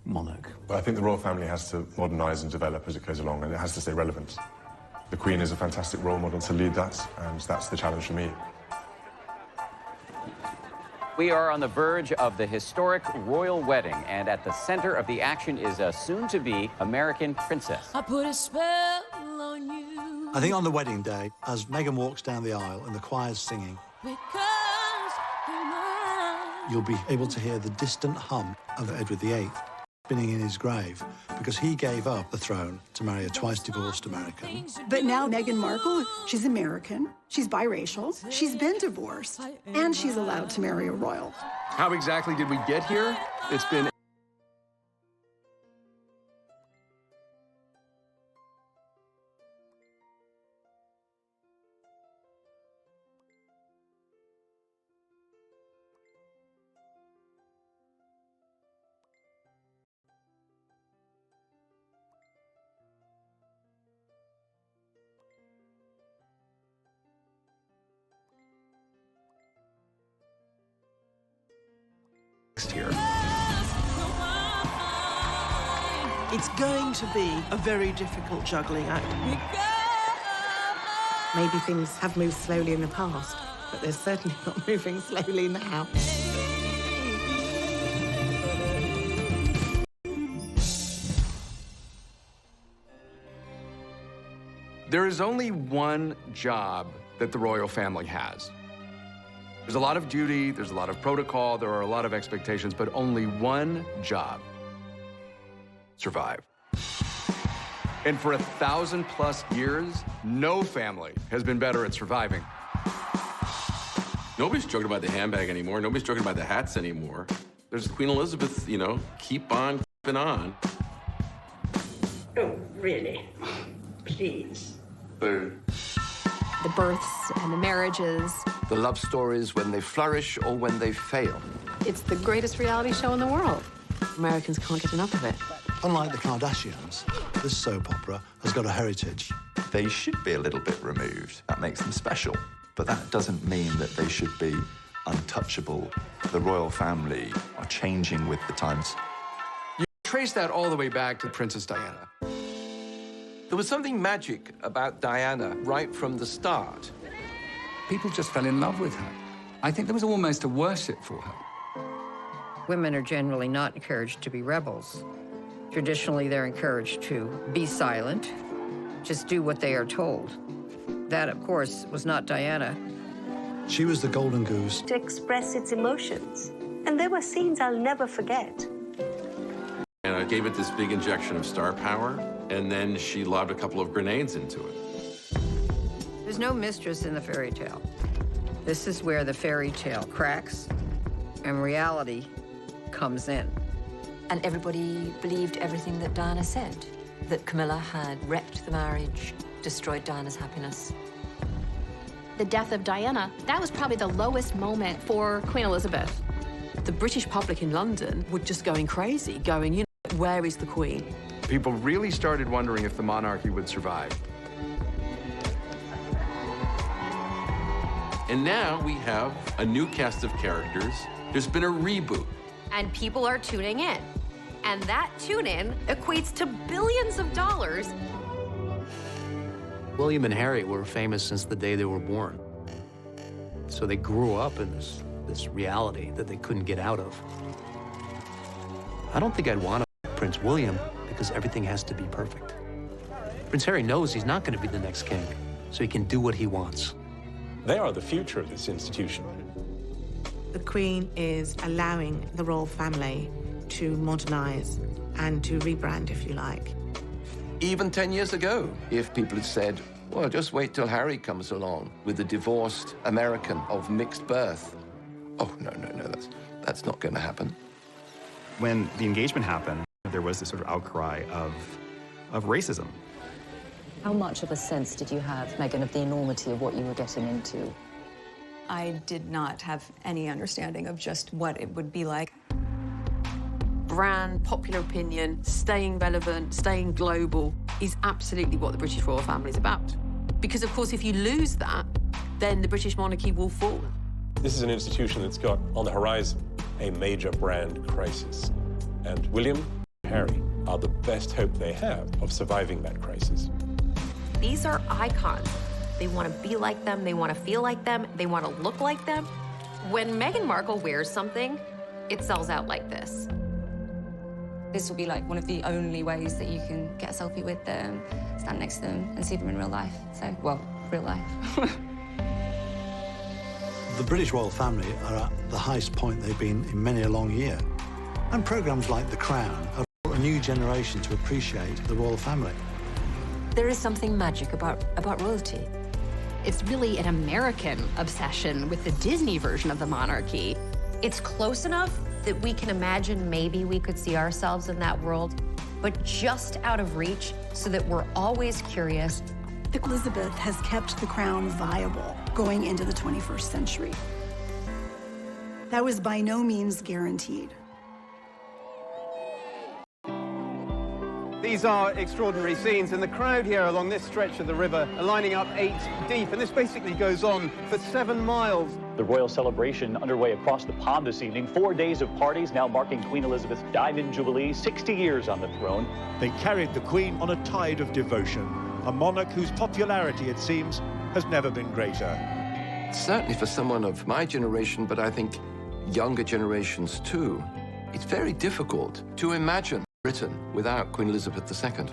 monarch. But I think the royal family has to modernise and develop as it goes along, and it has to stay relevant. The Queen is a fantastic role model to lead that, and that's the challenge for me. We are on the verge of the historic royal wedding, and at the center of the action is a soon-to-be American princess. I put a spell on you. I think on the wedding day, as Meghan walks down the aisle and the choir's singing, Because you're mine. you'll be able to hear the distant hum of Edward VIII spinning in his grave, because he gave up the throne to marry a twice-divorced American. But now Meghan Markle, she's American, she's biracial, she's been divorced, and she's allowed to marry a royal. How exactly did we get here? It's been here. It's going to be a very difficult juggling act. Maybe things have moved slowly in the past, but they're certainly not moving slowly now. There is only one job that the royal family has. There's a lot of duty, there's a lot of protocol, there are a lot of expectations, but only one job: survive. And for 1,000+ years, no family has been better at surviving. Nobody's joking about the handbag anymore. Nobody's joking about the hats anymore. There's Queen Elizabeth, you know, keep on keeping on. Oh, really? Please. The births and the marriages. The love stories when they flourish or when they fail. It's the greatest reality show in the world. Americans can't get enough of it. Unlike the Kardashians, this soap opera has got a heritage. They should be a little bit removed. That makes them special. But that doesn't mean that they should be untouchable. The royal family are changing with the times. You trace that all the way back to Princess Diana. There was something magic about Diana right from the start. People just fell in love with her. I think there was almost a worship for her. Women are generally not encouraged to be rebels. Traditionally, they're encouraged to be silent, just do what they are told. That, of course, was not Diana. She was the golden goose. To express its emotions. And there were scenes I'll never forget. And I gave it this big injection of star power, and then she lobbed a couple of grenades into it. There's no mistress in the fairy tale. This is where the fairy tale cracks and reality comes in. And everybody believed everything that Diana said, that Camilla had wrecked the marriage, destroyed Diana's happiness. The death of Diana, that was probably the lowest moment for Queen Elizabeth. The British public in London were just going crazy, going, you know, where is the Queen? People really started wondering if the monarchy would survive. And now we have a new cast of characters. There's been a reboot. And people are tuning in. And that tune-in equates to billions of dollars. William and Harry were famous since the day they were born. So they grew up in this reality that they couldn't get out of. I don't think I'd want to Prince William because everything has to be perfect. Prince Harry knows he's not going to be the next king, so he can do what he wants. They are the future of this institution. The Queen is allowing the royal family to modernize and to rebrand, if you like. Even 10 years ago, if people had said, well, just wait till Harry comes along with a divorced American of mixed birth. Oh, no, that's not going to happen. When the engagement happened, there was this sort of outcry of racism. How much of a sense did you have, Meghan, of the enormity of what you were getting into? I did not have any understanding of just what it would be like. Brand, popular opinion, staying relevant, staying global is absolutely what the British royal family is about. Because, of course, if you lose that, then the British monarchy will fall. This is an institution that's got on the horizon a major brand crisis. And William Harry are the best hope they have of surviving that crisis. These are icons. They want to be like them, they want to feel like them, they want to look like them. When Meghan Markle wears something, it sells out like this. This will be like one of the only ways that you can get a selfie with them, stand next to them, and see them in real life. So, well, real life. The British royal family are at the highest point they've been in many a long year. And programmes like The Crown have brought a new generation to appreciate the royal family. There is something magic about royalty. It's really an American obsession with the Disney version of the monarchy. It's close enough that we can imagine maybe we could see ourselves in that world, but just out of reach so that we're always curious. Elizabeth has kept the crown viable going into the 21st century. That was by no means guaranteed. These are extraordinary scenes, and the crowd here along this stretch of the river are lining up 8 deep, and this basically goes on for 7 miles. The royal celebration underway across the pond this evening. 4 days of parties now marking Queen Elizabeth's Diamond Jubilee, 60 years on the throne. They carried the Queen on a tide of devotion, a monarch whose popularity, it seems, has never been greater. Certainly for someone of my generation, but I think younger generations too, it's very difficult to imagine Britain without Queen Elizabeth II.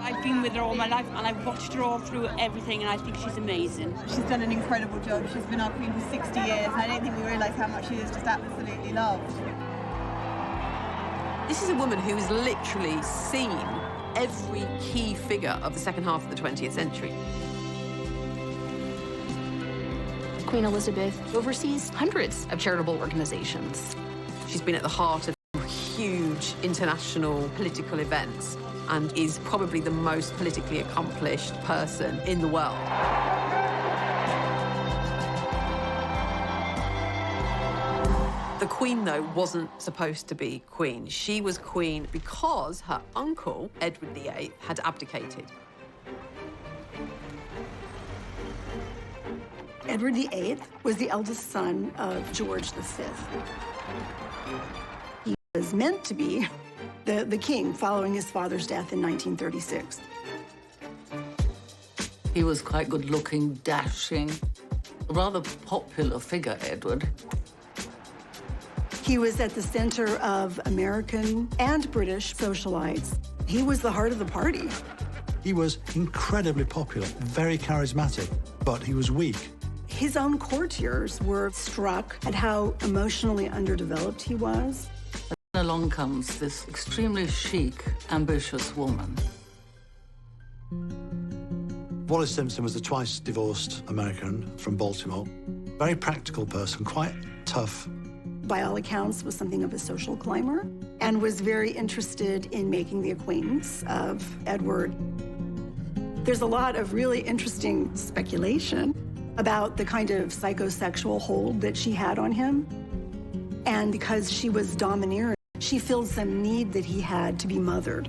I've been with her all my life, and I've watched her all through everything, and I think she's amazing. She's done an incredible job. She's been our queen for 60 years, and I don't think we realise how much she is just absolutely loved. This is a woman who has literally seen every key figure of the second half of the 20th century. Queen Elizabeth oversees hundreds of charitable organizations. She's been at the heart of huge international political events and is probably the most politically accomplished person in the world. The Queen, though, wasn't supposed to be Queen. She was Queen because her uncle, Edward VIII, had abdicated. Edward VIII was the eldest son of George V. He was meant to be the king following his father's death in 1936. He was quite good-looking, dashing, a rather popular figure, Edward. He was at the center of American and British socialites. He was the heart of the party. He was incredibly popular, very charismatic, but he was weak. His own courtiers were struck at how emotionally underdeveloped he was. And along comes this extremely chic, ambitious woman. Wallis Simpson was a twice divorced American from Baltimore. Very practical person, quite tough. By all accounts, was something of a social climber and was very interested in making the acquaintance of Edward. There's a lot of really interesting speculation about the kind of psychosexual hold that she had on him. And because she was domineering, she filled some need that he had to be mothered.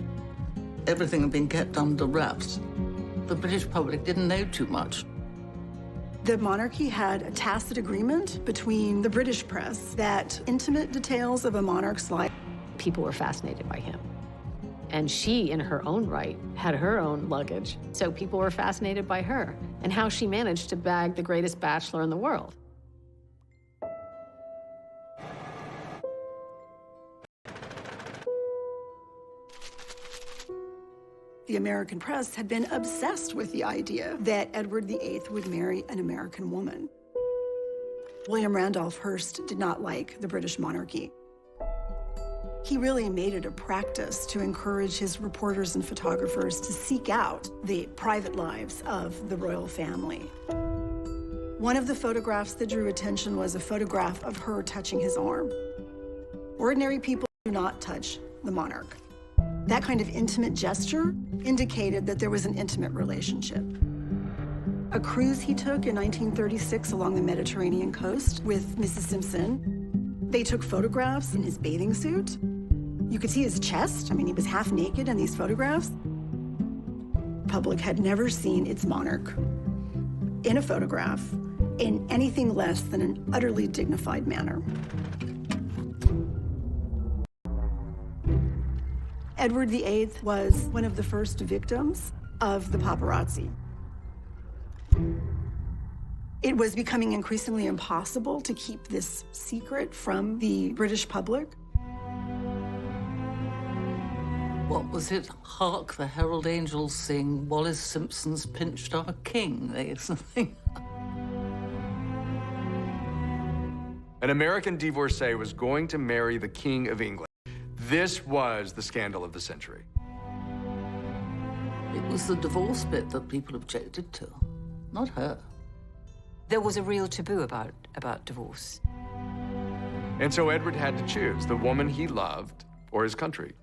Everything had been kept under wraps. The British public didn't know too much. The monarchy had a tacit agreement between the British press that intimate details of a monarch's life. People were fascinated by him. And she, in her own right, had her own luggage. So people were fascinated by her and how she managed to bag the greatest bachelor in the world. The American press had been obsessed with the idea that Edward VIII would marry an American woman. William Randolph Hearst did not like the British monarchy. He really made it a practice to encourage his reporters and photographers to seek out the private lives of the royal family. One of the photographs that drew attention was a photograph of her touching his arm. Ordinary people do not touch the monarch. That kind of intimate gesture indicated that there was an intimate relationship. A cruise he took in 1936 along the Mediterranean coast with Mrs. Simpson. They took photographs in his bathing suit. You could see his chest. I mean, he was half naked in these photographs. The public had never seen its monarch in a photograph in anything less than an utterly dignified manner. Edward VIII was one of the first victims of the paparazzi. It was becoming increasingly impossible to keep this secret from the British public. What was it? Hark the herald angels sing, Wallace Simpson's pinched our king, or something. An American divorcee was going to marry the King of England. This was the scandal of the century. It was the divorce bit that people objected to, not her. There was a real taboo about divorce. And so Edward had to choose the woman he loved or his country.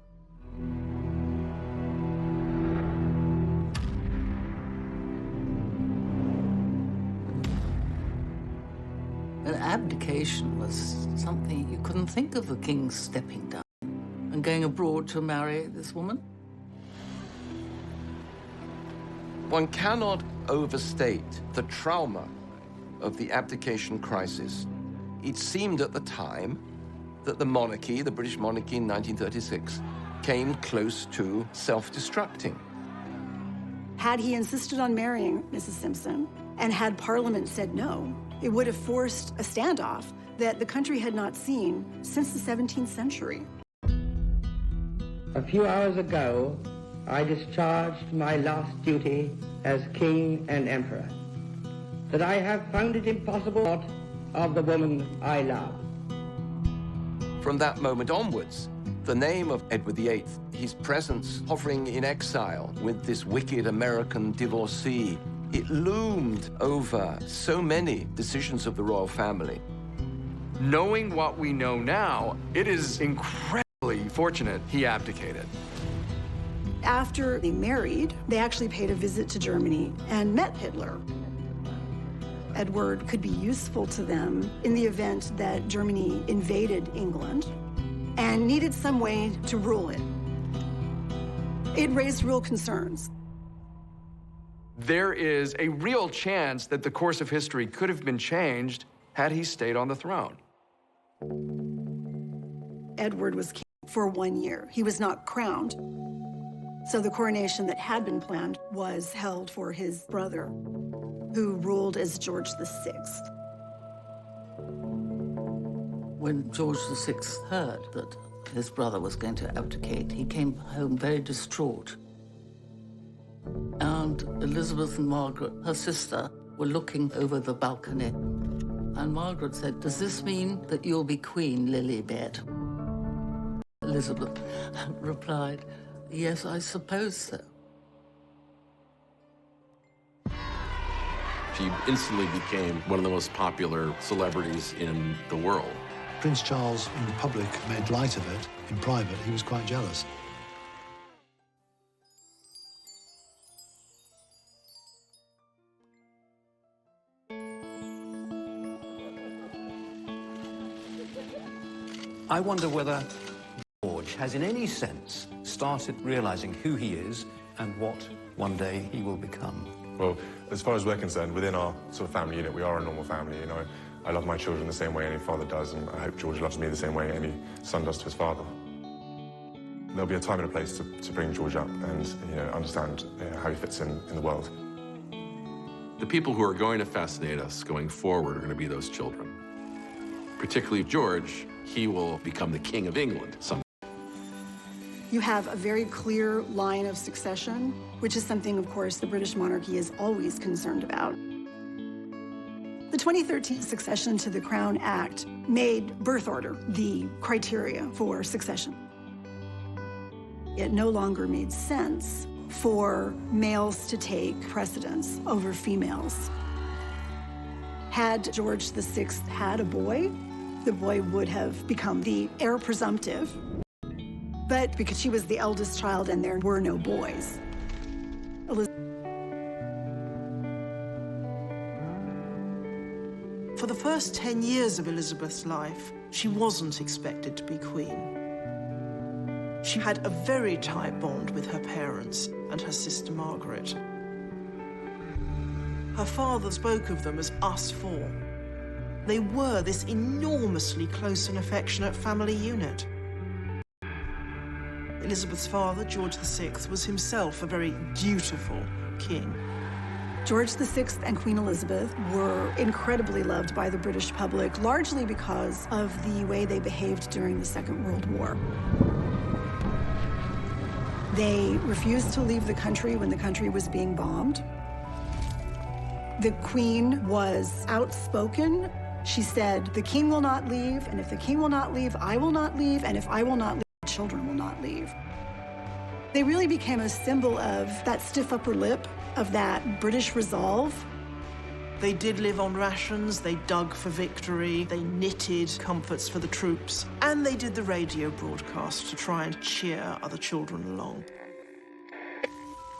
An abdication was something you couldn't think of the king stepping down and going abroad to marry this woman. One cannot overstate the trauma of the abdication crisis. It seemed at the time that the monarchy, the British monarchy in 1936, came close to self-destructing. Had he insisted on marrying Mrs. Simpson, and had Parliament said no, it would have forced a standoff that the country had not seen since the 17th century. A few hours ago, I discharged my last duty as King and Emperor, that I have found it impossible of the woman I love. From that moment onwards, the name of Edward VIII, his presence hovering in exile with this wicked American divorcee, it loomed over so many decisions of the royal family. Knowing what we know now, it is incredibly fortunate he abdicated. After they married, they actually paid a visit to Germany and met Hitler. Edward could be useful to them in the event that Germany invaded England and needed some way to rule it. It raised real concerns. There is a real chance that the course of history could have been changed had he stayed on the throne. Edward was king for 1 year. He was not crowned. So the coronation that had been planned was held for his brother, who ruled as George VI. When George VI heard that his brother was going to abdicate, he came home very distraught. And Elizabeth and Margaret, her sister, were looking over the balcony. And Margaret said, "Does this mean that you'll be Queen, Lilibet?" Elizabeth replied, "Yes, I suppose so." She instantly became one of the most popular celebrities in the world. Prince Charles, in the public, made light of it. In private, he was quite jealous. I wonder whether George has, in any sense, started realizing who he is and what one day he will become. Well, as far as we're concerned, within our sort of family unit, we are a normal family, you know. I love my children the same way any father does, and I hope George loves me the same way any son does to his father. There'll be a time and a place to bring George up and, you know, understand how he fits in the world. The people who are going to fascinate us going forward are going to be those children. Particularly George, he will become the King of England someday. You have a very clear line of succession, which is something, of course, the British monarchy is always concerned about. The 2013 Succession to the Crown Act made birth order the criteria for succession. It no longer made sense for males to take precedence over females. Had George VI had a boy, the boy would have become the heir presumptive. But because she was the eldest child and there were no boys, For the first 10 years of Elizabeth's life, she wasn't expected to be queen. She had a very tight bond with her parents and her sister Margaret. Her father spoke of them as us four. They were this enormously close and affectionate family unit. Elizabeth's father, George VI, was himself a very dutiful king. George VI and Queen Elizabeth were incredibly loved by the British public, largely because of the way they behaved during the Second World War. They refused to leave the country when the country was being bombed. The Queen was outspoken. She said, "The king will not leave, and if the king will not leave, I will not leave, and if I will not leave, children will not leave." They really became a symbol of that stiff upper lip, of that British resolve. They did live on rations, they dug for victory, they knitted comforts for the troops, and they did the radio broadcast to try and cheer other children along.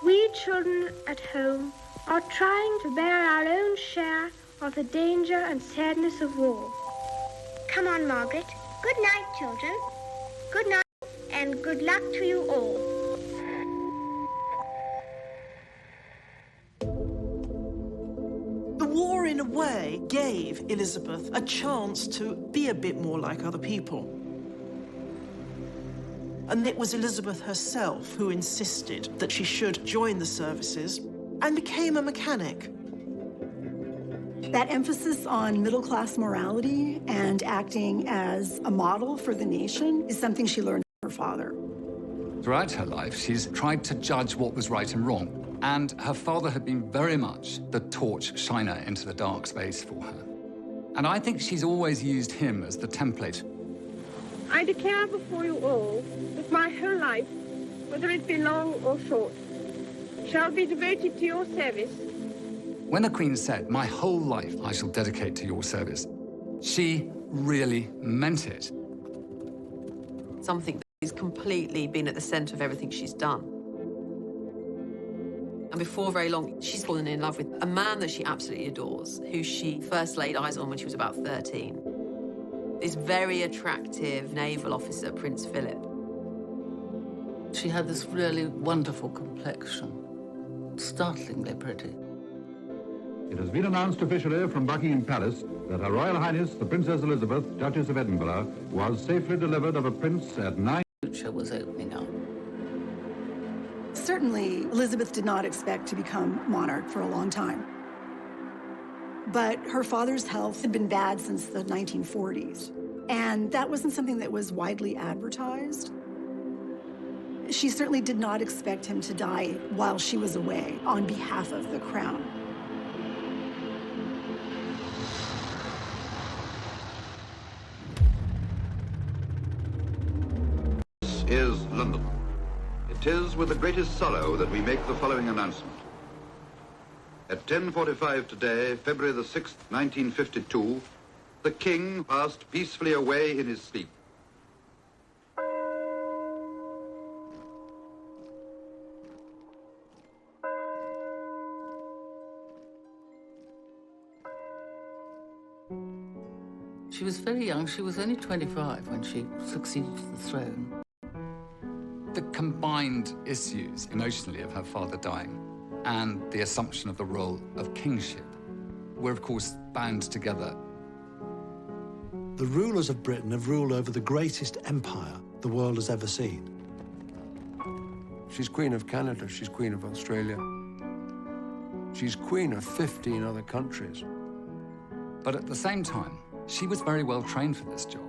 We children at home are trying to bear our own share of the danger and sadness of war. Come on, Margaret. Good night, children. Good night, and good luck to you all. The war, in a way, gave Elizabeth a chance to be a bit more like other people. And it was Elizabeth herself who insisted that she should join the services and became a mechanic. That emphasis on middle-class morality and acting as a model for the nation is something she learned from her father. Throughout her life, she's tried to judge what was right and wrong. And her father had been very much the torch shiner into the dark space for her. And I think she's always used him as the template. I declare before you all that my whole life, whether it be long or short, shall be devoted to your service. When the Queen said, "My whole life I shall dedicate to your service," she really meant it. Something that has completely been at the centre of everything she's done. And before very long, she's fallen in love with a man that she absolutely adores, who she first laid eyes on when she was about 13. This very attractive naval officer, Prince Philip. She had this really wonderful complexion, startlingly pretty. It has been announced officially from Buckingham Palace that Her Royal Highness the Princess Elizabeth, Duchess of Edinburgh, was safely delivered of a prince at 9. The future was opening up. Certainly, Elizabeth did not expect to become monarch for a long time. But her father's health had been bad since the 1940s, and that wasn't something that was widely advertised. She certainly did not expect him to die while she was away on behalf of the crown. This is London. It is with the greatest sorrow that we make the following announcement. At 10:45 today, February the 6th, 1952, the King passed peacefully away in his sleep. She was very young. She was only 25 when she succeeded to the throne. The combined issues emotionally of her father dying and the assumption of the role of kingship were, of course, bound together. The rulers of Britain have ruled over the greatest empire the world has ever seen. She's Queen of Canada, she's Queen of Australia. She's Queen of 15 other countries. But at the same time, she was very well trained for this job.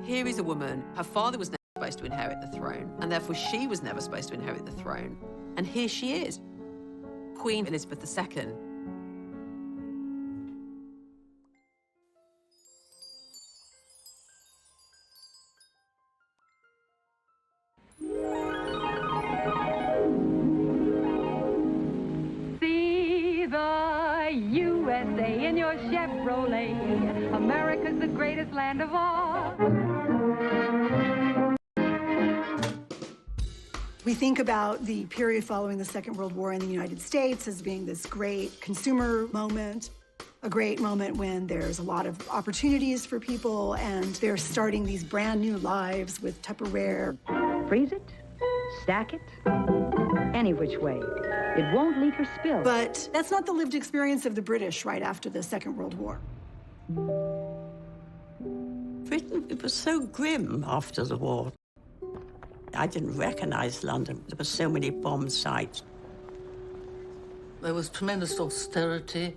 Here is a woman, her father was never supposed to inherit the throne, and therefore she was never supposed to inherit the throne. And here she is, Queen Elizabeth II. See the USA in your Chevrolet. America's the greatest land of all. We think about the period following the Second World War in the United States as being this great consumer moment, a great moment when there's a lot of opportunities for people and they're starting these brand new lives with Tupperware. Freeze it, stack it, any which way. It won't leak or spill. But that's not the lived experience of the British right after the Second World War. Britain, it was so grim after the war. I didn't recognize London. There were so many bomb sites. There was tremendous austerity,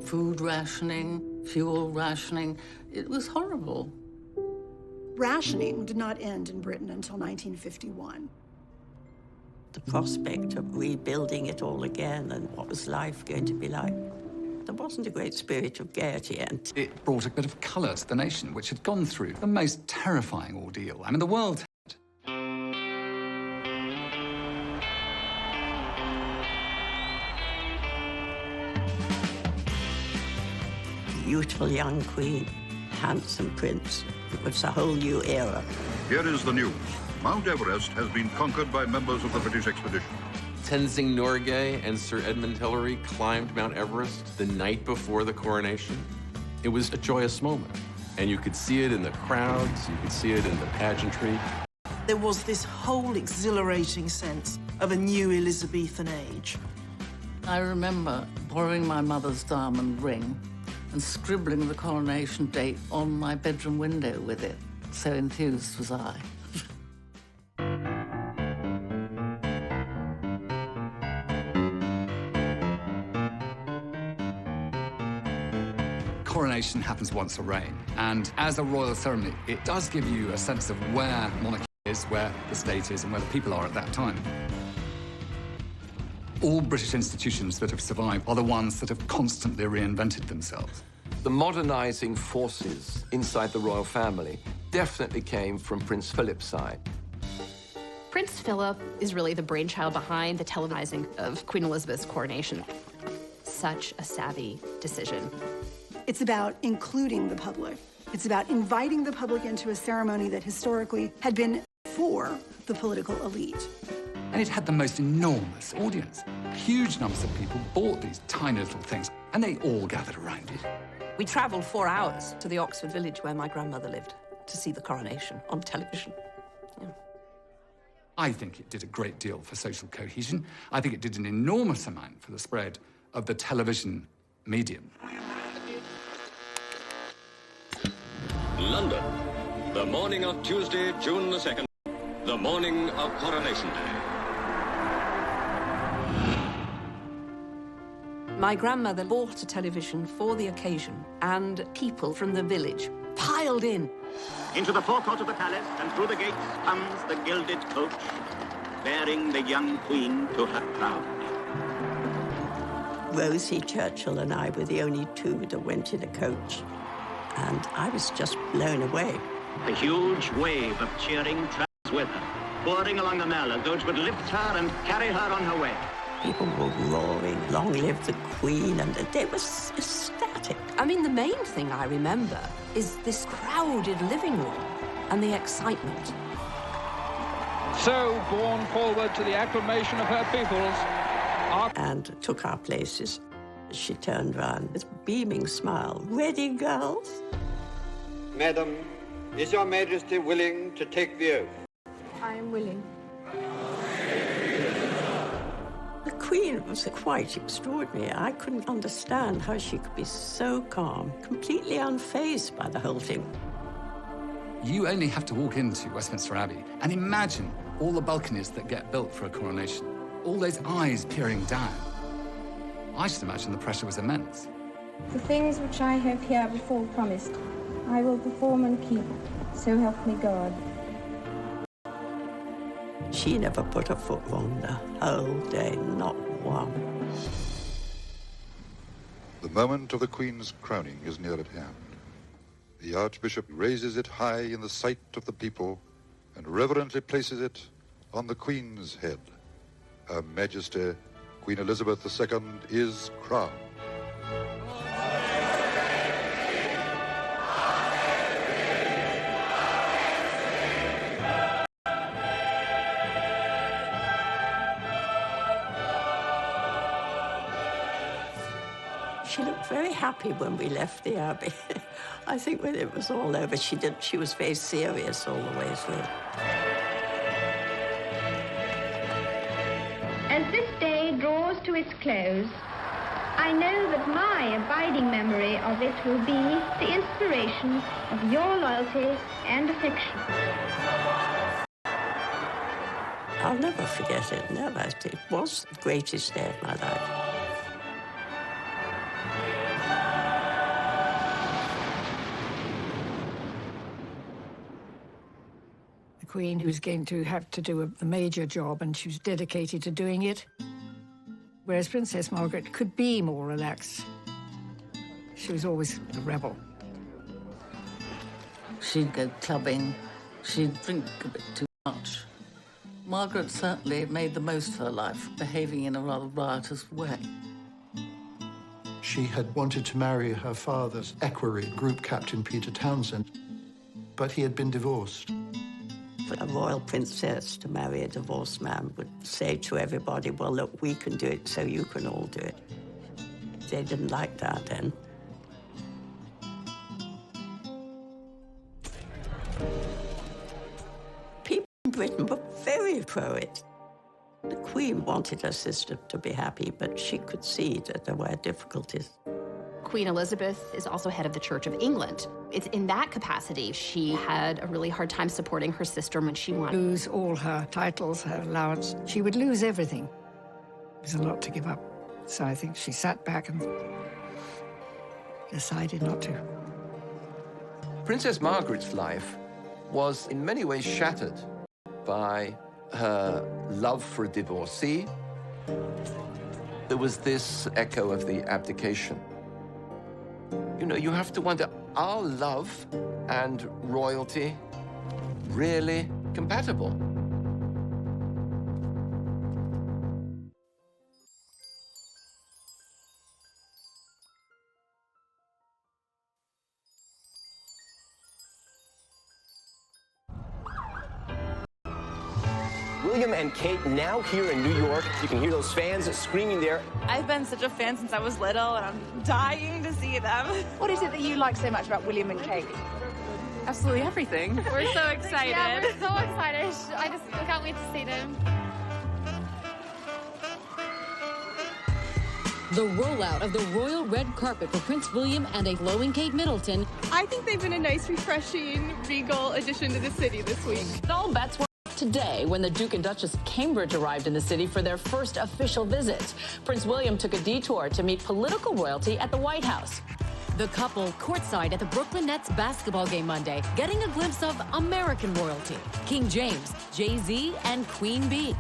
food rationing, fuel rationing. It was horrible. Rationing did not end in Britain until 1951. The prospect of rebuilding it all again and what was life going to be like. There wasn't a great spirit of gaiety, and it brought a bit of colour to the nation, which had gone through the most terrifying ordeal. I mean, the world had. Beautiful young queen, handsome prince. It was a whole new era. Here is the news. Mount Everest has been conquered by members of the British expedition. Tenzing Norgay and Sir Edmund Hillary climbed Mount Everest the night before the coronation. It was a joyous moment, and you could see it in the crowds, you could see it in the pageantry. There was this whole exhilarating sense of a new Elizabethan age. I remember borrowing my mother's diamond ring and scribbling the coronation date on my bedroom window with it. So enthused was I. Coronation happens once a reign, and as a royal ceremony, it does give you a sense of where monarchy is, where the state is, and where the people are at that time. All British institutions that have survived are the ones that have constantly reinvented themselves. The modernising forces inside the royal family definitely came from Prince Philip's side. Prince Philip is really the brainchild behind the televising of Queen Elizabeth's coronation. Such a savvy decision. It's about including the public. It's about inviting the public into a ceremony that historically had been for the political elite. And it had the most enormous audience. Huge numbers of people bought these tiny little things, and they all gathered around it. We travelled 4 hours to the Oxford village where my grandmother lived to see the coronation on television. Yeah. I think it did a great deal for social cohesion. I think it did an enormous amount for the spread of the television medium. London, the morning of Tuesday, June the 2nd, the morning of Coronation Day. My grandmother bought a television for the occasion, and people from the village piled in. Into the forecourt of the palace and through the gates comes the gilded coach, bearing the young queen to her crown. Rosie Churchill and I were the only two that went in a coach, and I was just blown away. A huge wave of cheering travels with her, pouring along the Mall as though it would lift her and carry her on her way. People were roaring, "Long live the Queen," and they were ecstatic. I mean, the main thing I remember is this crowded living room and the excitement. So, borne forward to the acclamation of her peoples, and took our places. She turned round with a beaming smile. "Ready, girls?" Madam, is your Majesty willing to take the oath? I am willing. The Queen was quite extraordinary. I couldn't understand how she could be so calm, completely unfazed by the whole thing. You only have to walk into Westminster Abbey and imagine all the balconies that get built for a coronation. All those eyes peering down. I should imagine the pressure was immense. The things which I have herewithal promised, I will perform and keep, so help me God. She never put her foot wrong the whole day, not one. The moment of the Queen's crowning is near at hand. The Archbishop raises it high in the sight of the people and reverently places it on the Queen's head. Her Majesty, Queen Elizabeth II, is crowned. She looked very happy when we left the Abbey. I think when it was all over, she was very serious all the way through. As this day draws to its close, I know that my abiding memory of it will be the inspiration of your loyalty and affection. I'll never forget it, never. It was the greatest day of my life. The Queen was going to have to do a major job, and she was dedicated to doing it, whereas Princess Margaret could be more relaxed. She was always a rebel. She'd go clubbing. She'd drink a bit too much. Margaret certainly made the most of her life, behaving in a rather riotous way. She had wanted to marry her father's equerry, Group Captain Peter Townsend, but he had been divorced. For a royal princess to marry a divorced man would say to everybody, well, look, we can do it, so you can all do it. They didn't like that then. People in Britain were very pro it. The Queen wanted her sister to be happy, but she could see that there were difficulties. Queen Elizabeth is also head of the Church of England. It's in that capacity she had a really hard time supporting her sister when she wanted. Lose all her titles, her allowance. She would lose everything. It was a lot to give up. So I think she sat back and decided not to. Princess Margaret's life was in many ways shattered by her love for a divorcee. There was this echo of the abdication. You know, you have to wonder, are love and royalty really compatible? William and Kate now here in New York. You can hear those fans screaming there. I've been such a fan since I was little, and I'm dying to see them. What is it that you like so much about William and Kate? Absolutely everything. We're so excited. Yeah, we're so excited. I can't wait to see them. The rollout of the royal red carpet for Prince William and a glowing Kate Middleton. I think they've been a nice, refreshing, regal addition to the city this week. All bets were today when the Duke and Duchess of Cambridge arrived in the city for their first official visit. Prince William took a detour to meet political royalty at the White House. The couple courtside at the Brooklyn Nets basketball game Monday, getting a glimpse of American royalty. King James, Jay-Z, and Queen Bee.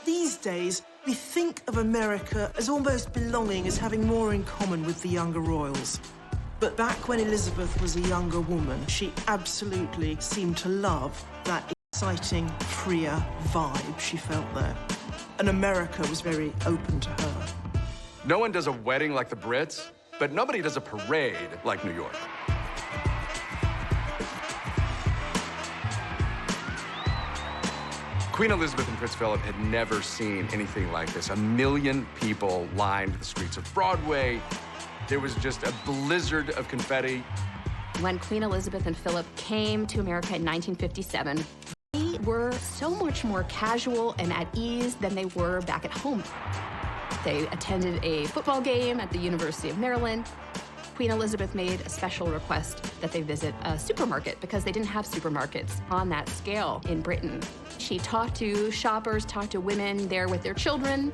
These days, we think of America as almost belonging, as having more in common with the younger royals. But back when Elizabeth was a younger woman, she absolutely seemed to love that exciting, freer vibe she felt there. And America was very open to her. No one does a wedding like the Brits, but nobody does a parade like New York. Queen Elizabeth and Prince Philip had never seen anything like this. 1 million people lined the streets of Broadway. There was just a blizzard of confetti. When Queen Elizabeth and Philip came to America in 1957, they were so much more casual and at ease than they were back at home. They attended a football game at the University of Maryland. Queen Elizabeth made a special request that they visit a supermarket because they didn't have supermarkets on that scale in Britain. She talked to shoppers, talked to women there with their children.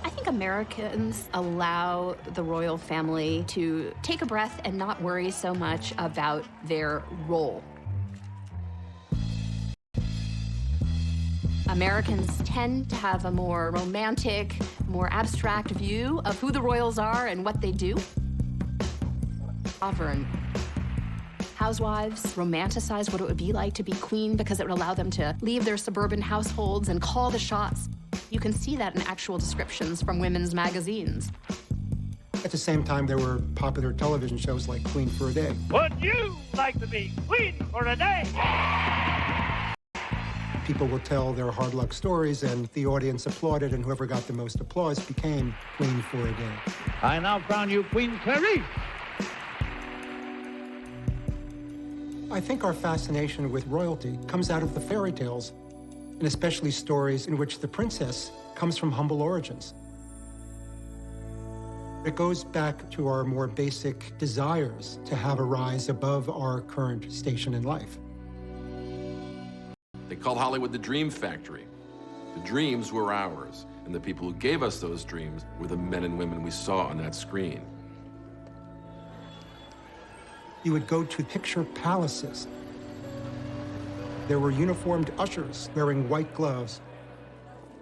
I think Americans allow the royal family to take a breath and not worry so much about their role. Americans tend to have a more romantic, more abstract view of who the royals are and what they do. Sovereign housewives romanticize what it would be like to be queen because it would allow them to leave their suburban households and call the shots. You can see that in actual descriptions from women's magazines. At the same time, there were popular television shows like Queen for a Day. Would you like to be queen for a day? People would tell their hard luck stories, and the audience applauded, and whoever got the most applause became Queen for a Day. I now crown you Queen Clarice. I think our fascination with royalty comes out of the fairy tales, and especially stories in which the princess comes from humble origins. It goes back to our more basic desires to have a rise above our current station in life. They called Hollywood the Dream Factory. The dreams were ours, and the people who gave us those dreams were the men and women we saw on that screen. You would go to picture palaces. There were uniformed ushers wearing white gloves.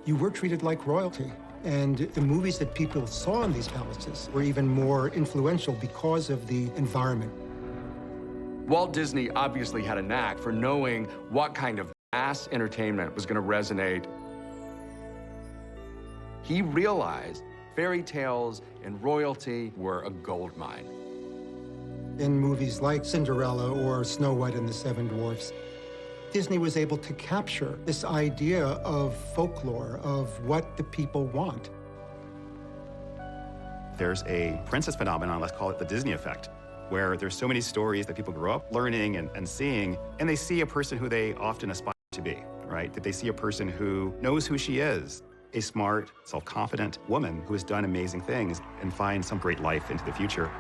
You were treated like royalty. And the movies that people saw in these palaces were even more influential because of the environment. Walt Disney obviously had a knack for knowing what kind of mass entertainment was going to resonate. He realized fairy tales and royalty were a gold mine. In movies like Cinderella or Snow White and the Seven Dwarfs, Disney was able to capture this idea of folklore, of what the people want. There's a princess phenomenon, let's call it the Disney effect, where there's so many stories that people grow up learning and seeing, and they see a person who they often aspire to be, right? That they see a person who knows who she is, a smart, self-confident woman who has done amazing things and finds some great life into the future.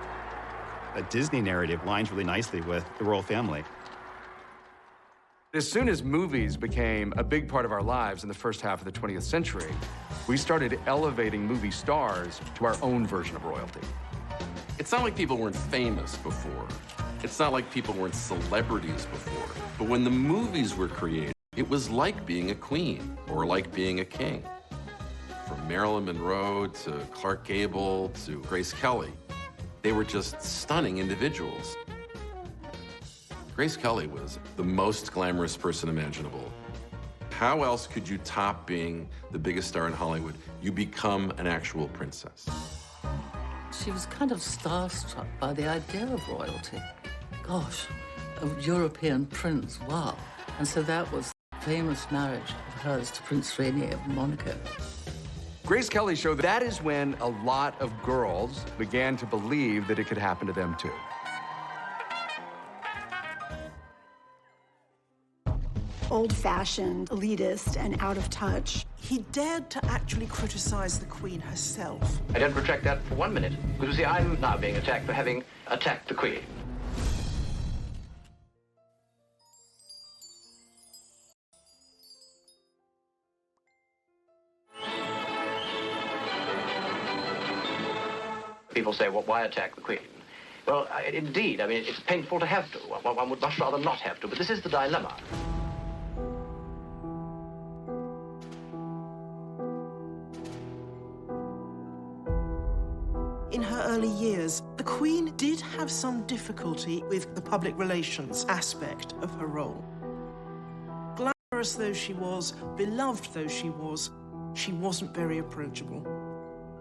A Disney narrative lines really nicely with the royal family. As soon as movies became a big part of our lives in the first half of the 20th century, we started elevating movie stars to our own version of royalty. It's not like people weren't famous before. It's not like people weren't celebrities before. But when the movies were created, it was like being a queen or like being a king. From Marilyn Monroe to Clark Gable to Grace Kelly, they were just stunning individuals. Grace Kelly was the most glamorous person imaginable. How else could you top being the biggest star in Hollywood? You become an actual princess. She was kind of starstruck by the idea of royalty. Gosh, a European prince, wow. And so that was the famous marriage of hers to Prince Rainier of Monaco. Grace Kelly showed that is when a lot of girls began to believe that it could happen to them too. Old-fashioned, elitist, and out of touch. He dared to actually criticize the Queen herself. I don't retract that for 1 minute. Because, you see, I'm now being attacked for having attacked the Queen. People say, well, why attack the Queen? Well, indeed, I mean, it's painful to have to. One would much rather not have to, but this is the dilemma. In her early years, the Queen did have some difficulty with the public relations aspect of her role. Glamorous though she was, beloved though she wasn't very approachable.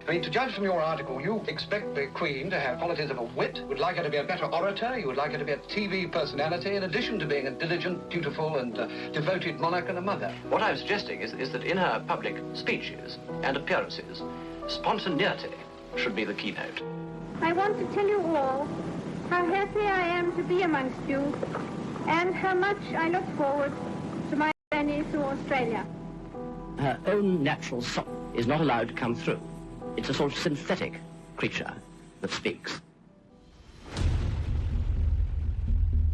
I mean, to judge from your article, you expect the Queen to have qualities of a wit, you would like her to be a better orator, you would like her to be a TV personality, in addition to being a diligent, dutiful, and devoted monarch and a mother. What I'm suggesting is that in her public speeches and appearances, spontaneity should be the keynote. I want to tell you all how happy I am to be amongst you and how much I look forward to my journey through Australia. Her own natural soul is not allowed to come through. It's a sort of synthetic creature that speaks.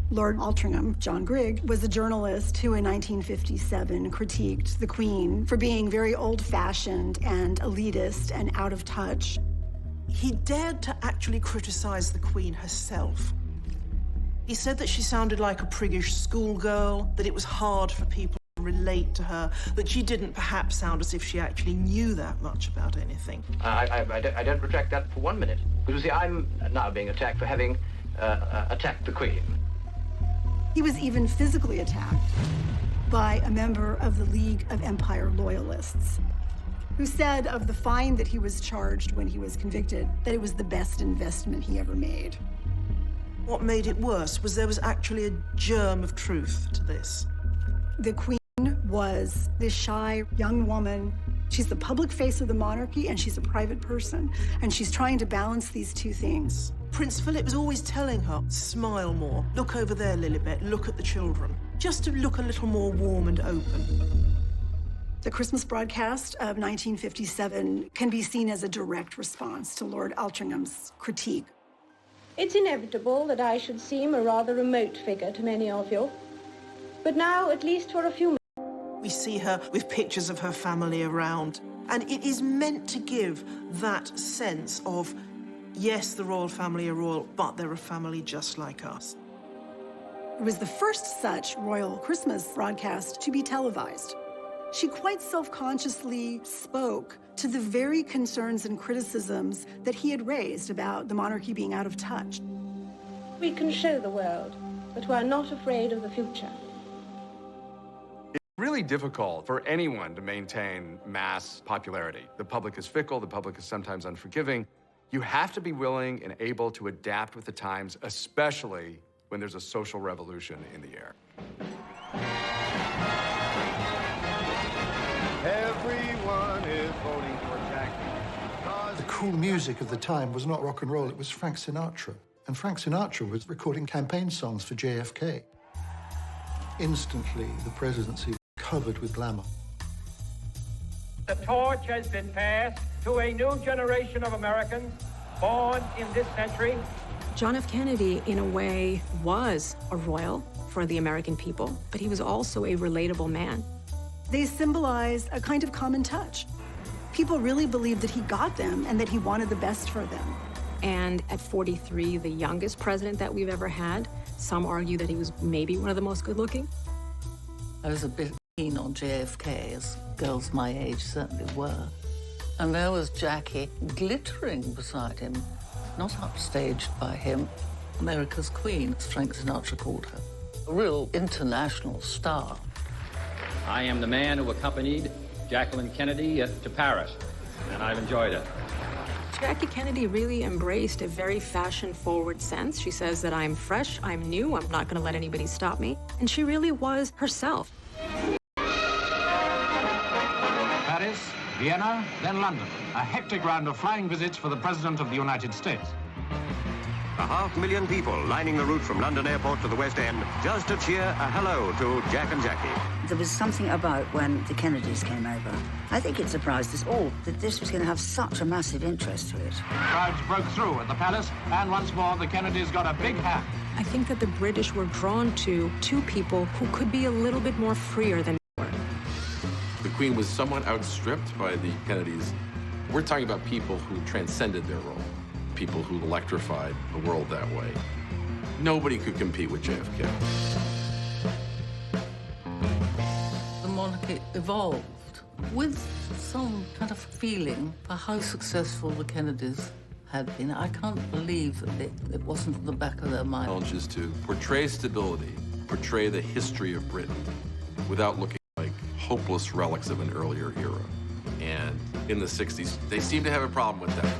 Lord Altrincham, John Grigg, was a journalist who in 1957 critiqued the Queen for being very old-fashioned and elitist and out of touch. He dared to actually criticize the Queen herself. He said that she sounded like a priggish schoolgirl, that it was hard for people to relate to her, that she didn't perhaps sound as if she actually knew that much about anything. I don't retract that for 1 minute. Because, you see, I'm now being attacked for having attacked the Queen. He was even physically attacked by a member of the League of Empire Loyalists, who said of the fine that he was charged when he was convicted that it was the best investment he ever made. What made it worse was there was actually a germ of truth to this. The Queen was this shy young woman. She's the public face of the monarchy and she's a private person. And she's trying to balance these two things. Prince Philip was always telling her, smile more, look over there, Lilibet, look at the children. Just to look a little more warm and open. The Christmas broadcast of 1957 can be seen as a direct response to Lord Altrincham's critique. It's inevitable that I should seem a rather remote figure to many of you. But now, at least for a few minutes, We see her with pictures of her family around, and it is meant to give that sense of, yes, the royal family are royal, but they're a family just like us. It was the first such royal Christmas broadcast to be televised. She quite self-consciously spoke to the very concerns and criticisms that he had raised about the monarchy being out of touch. We can show the world that we are not afraid of the future. It's really difficult for anyone to maintain mass popularity. The public is fickle, the public is sometimes unforgiving. You have to be willing and able to adapt with the times, especially when there's a social revolution in the air. Everyone is voting for Jackie. The cool music of the time was not rock and roll, it was Frank Sinatra. And Frank Sinatra was recording campaign songs for JFK. Instantly, the presidency was covered with glamour. The torch has been passed to a new generation of Americans born in this century. John F. Kennedy, in a way, was a royal for the American people, but he was also a relatable man. They symbolized a kind of common touch. People really believed that he got them and that he wanted the best for them. And at 43, the youngest president that we've ever had, some argue that he was maybe one of the most good-looking. I was a bit keen on JFK, as girls my age certainly were. And there was Jackie glittering beside him, not upstaged by him. America's Queen, as Frank Sinatra called her. A real international star. I am the man who accompanied Jacqueline Kennedy to Paris, and I've enjoyed it. Jackie Kennedy really embraced a very fashion-forward sense. She says that I'm fresh, I'm new, I'm not going to let anybody stop me. And she really was herself. Paris, Vienna, then London. A hectic round of flying visits for the President of the United States. 500,000 people lining the route from London Airport to the West End just to cheer a hello to Jack and Jackie. There was something about when the Kennedys came over. I think it surprised us all that this was going to have such a massive interest to it. Crowds broke through at the palace, and once more the Kennedys got a big hand. I think that the British were drawn to two people who could be a little bit more freer than they were. The Queen was somewhat outstripped by the Kennedys. We're talking about people who transcended their role, people who electrified the world that way. Nobody could compete with JFK. The monarchy evolved with some kind of feeling for how successful the Kennedys had been. I can't believe that it wasn't in the back of their mind. Challenges to portray stability, portray the history of Britain without looking like hopeless relics of an earlier era. And in the 60s, they seemed to have a problem with that.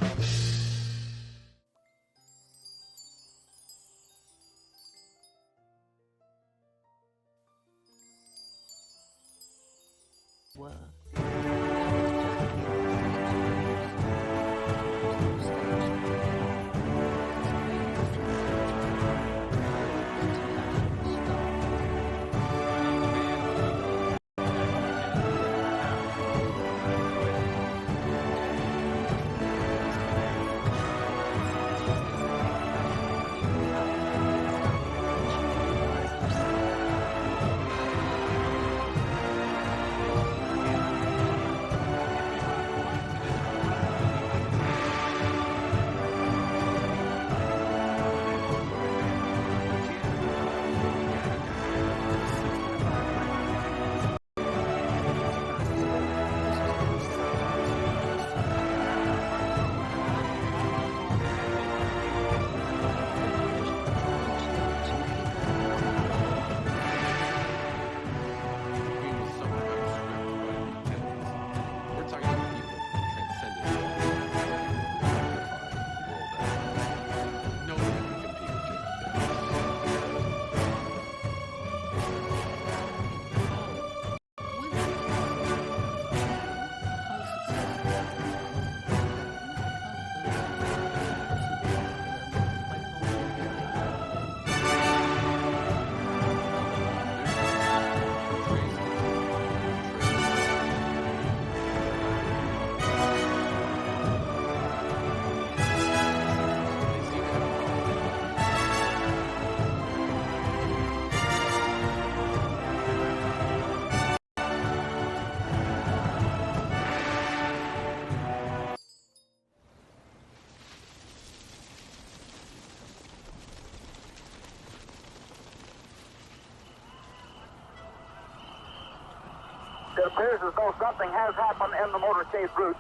It appears as though something has happened in the motorcade route.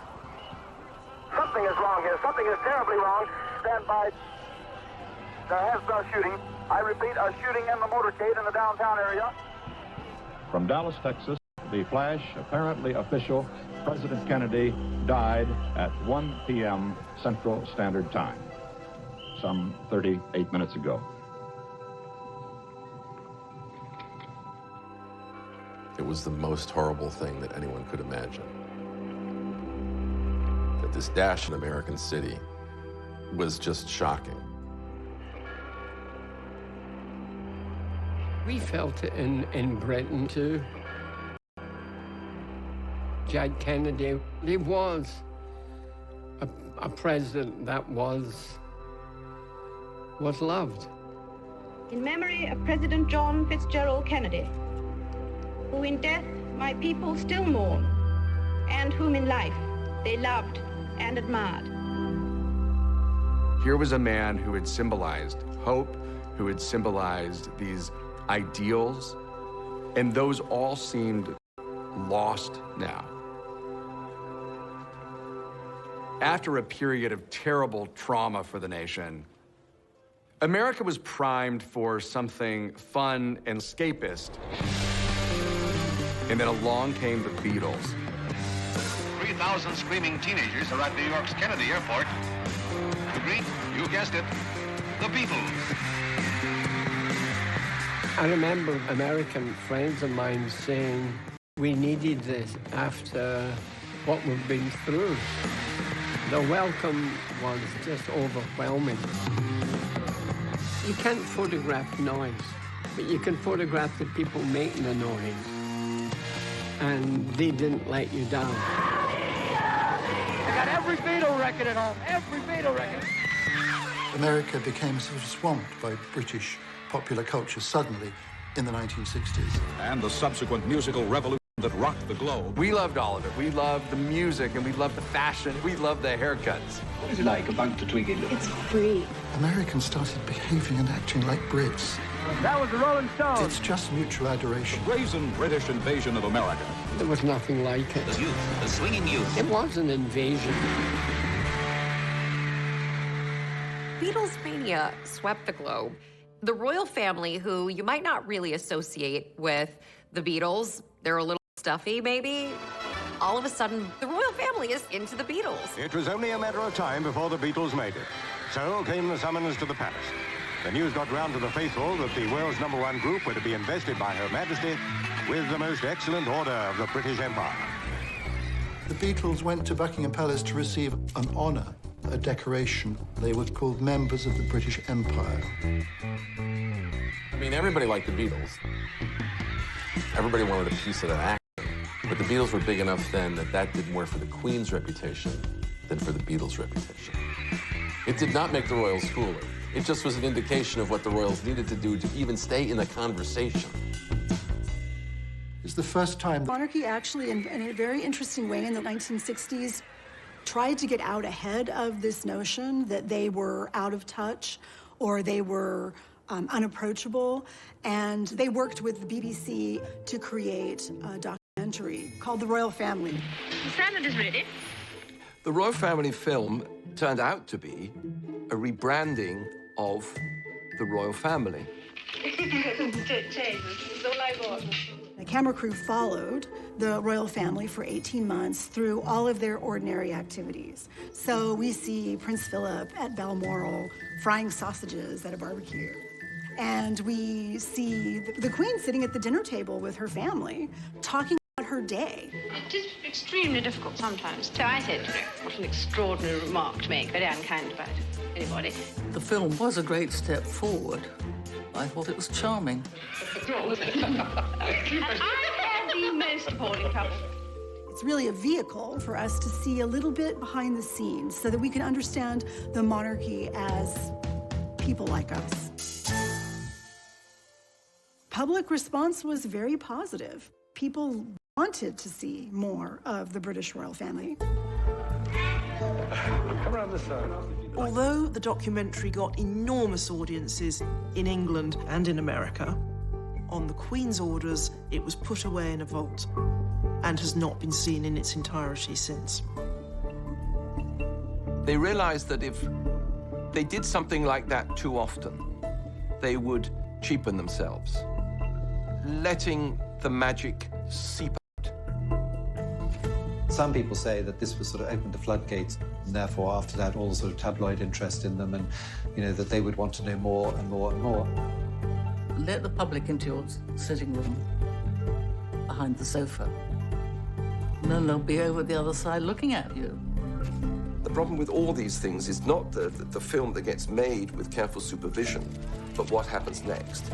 Something is wrong here. Something is terribly wrong. Stand by. There has been a shooting. I repeat, a shooting in the motorcade in the downtown area. From Dallas, Texas, the flash, apparently official, President Kennedy died at 1 p.m. Central Standard Time, some 38 minutes ago. It was the most horrible thing that anyone could imagine. That this dash in American City was just shocking. We felt it in Britain too. Jack Kennedy, he was a president that was loved. In memory of President John Fitzgerald Kennedy, who in death my people still mourn, and whom in life they loved and admired. Here was a man who had symbolized hope, who had symbolized these ideals, and those all seemed lost now. After a period of terrible trauma for the nation, America was primed for something fun and escapist. And then along came the Beatles. 3,000 screaming teenagers are at New York's Kennedy Airport to greet, you guessed it, the Beatles. I remember American friends of mine saying, we needed this after what we've been through. The welcome was just overwhelming. You can't photograph noise, but you can photograph the people making the noise. And they didn't let you down. I got every Beatle record at home, every Beatle record. America became sort of swamped by British popular culture suddenly in the 1960s. And the subsequent musical revolution that rocked the globe. We loved all of it. We loved the music, and we loved the fashion. We loved the haircuts. What is it like, a bunk to Twiggy? It's free. Americans started behaving and acting like Brits. That was the Rolling Stones. It's just mutual adoration. The brazen British invasion of America. There was nothing like it. The youth, the swinging youth. It was an invasion. Beatles mania swept the globe. The royal family, who you might not really associate with the Beatles, they're a little stuffy maybe. All of a sudden, the royal family is into the Beatles. It was only a matter of time before the Beatles made it. So came the summons to the palace. The news got round to the faithful that the world's #1 group were to be invested by Her Majesty with the most excellent order of the British Empire. The Beatles went to Buckingham Palace to receive an honor, a decoration. They were called members of the British Empire. I mean, everybody liked the Beatles. Everybody wanted a piece of that action. But the Beatles were big enough then that that did more for the Queen's reputation than for the Beatles' reputation. It did not make the royals cooler. It just was an indication of what the royals needed to do to even stay in the conversation. It's the first time monarchy actually, in a very interesting way in the 1960s, tried to get out ahead of this notion that they were out of touch or they were unapproachable, and they worked with the BBC to create a documentary called The Royal Family. The salad is ready. The Royal Family film turned out to be a rebranding of the royal family. The camera crew followed the royal family for 18 months through all of their ordinary activities. So we see Prince Philip at Balmoral frying sausages at a barbecue. And we see the Queen sitting at the dinner table with her family, talking about her day. It is extremely difficult sometimes. So I said, what an extraordinary remark to make, very unkind about anybody. The film was a great step forward. I thought it was charming. And I am the most appalling couple. It's really a vehicle for us to see a little bit behind the scenes so that we can understand the monarchy as people like us. Public response was very positive. People wanted to see more of the British royal family. Come around this side. Although the documentary got enormous audiences in England and in America, On the Queen's orders, it was put away in a vault and has not been seen in its entirety since. They realized that if they did something like that too often, they would cheapen themselves, letting the magic seep out. Some people say that this was sort of opened the floodgates, and therefore after that all the sort of tabloid interest in them, and that they would want to know more and more and more. Let the public into your sitting room, behind the sofa. And then they'll be over the other side looking at you. The problem with all these things is not the film that gets made with careful supervision, but what happens next.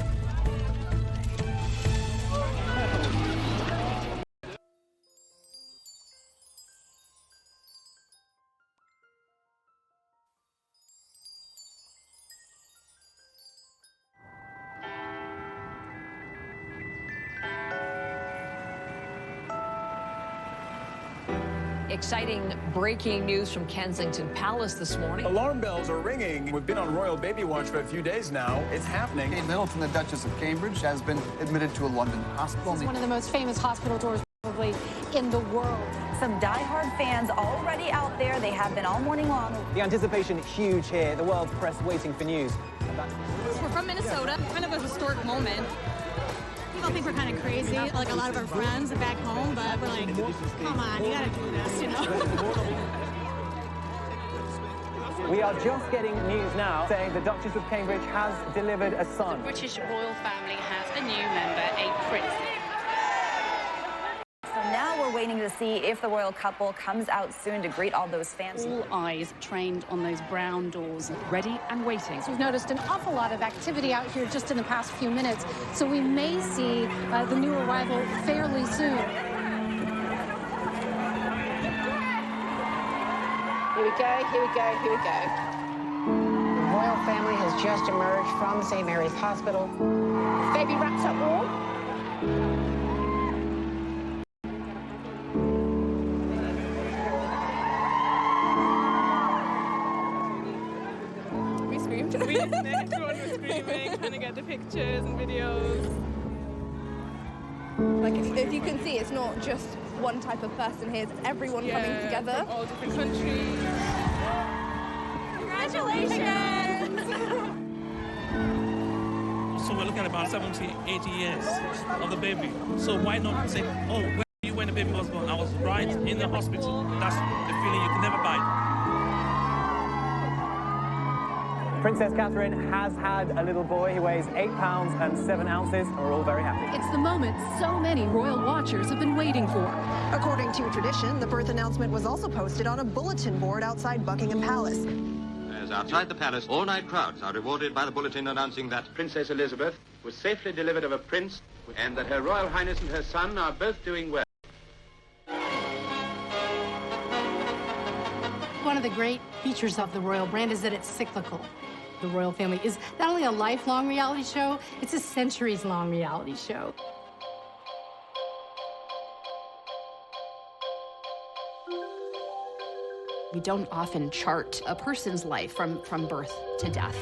Exciting breaking news from Kensington Palace this morning. Alarm bells are ringing. We've been on royal baby watch for a few days now. It's happening. In Middleton, the Duchess of Cambridge has been admitted to a London hospital. This is one of the most famous hospital tours probably in the world. Some die-hard fans already out there. They have been all morning long. The anticipation huge here. The world's press waiting for news. We're from Minnesota. Kind of a historic moment. People think we're kind of crazy, like a lot of our friends back home, but we're like, come on, you gotta do this, We are just getting news now saying the Duchess of Cambridge has delivered a son. The British royal family has a new member, a prince. So now we're waiting to see if the royal couple comes out soon to greet all those fans. All eyes trained on those brown doors, ready and waiting. So we've noticed an awful lot of activity out here just in the past few minutes, so we may see the new arrival fairly soon. Here we go, here we go, here we go. The royal family has just emerged from St. Mary's Hospital. Baby wraps up warm. We screamed. Everyone was screaming, trying to get the pictures and videos. Like, if you can see, it's not just one type of person here, it's everyone coming together. From all different countries. Congratulations! So we're looking at about 70, 80 years of the baby. So why not say, oh, where were you when the baby was born? I was right in the hospital. That's the feeling you can never buy. Princess Catherine has had a little boy. He weighs 8 pounds and 7 ounces, and we're all very happy. It's the moment so many royal watchers have been waiting for. According to tradition, the birth announcement was also posted on a bulletin board outside Buckingham Palace. As outside the palace, all-night crowds are rewarded by the bulletin announcing that Princess Elizabeth was safely delivered of a prince and that Her Royal Highness and her son are both doing well. One of the great features of the royal brand is that it's cyclical. The royal family is not only a lifelong reality show, it's a centuries-long reality show. We don't often chart a person's life from birth to death.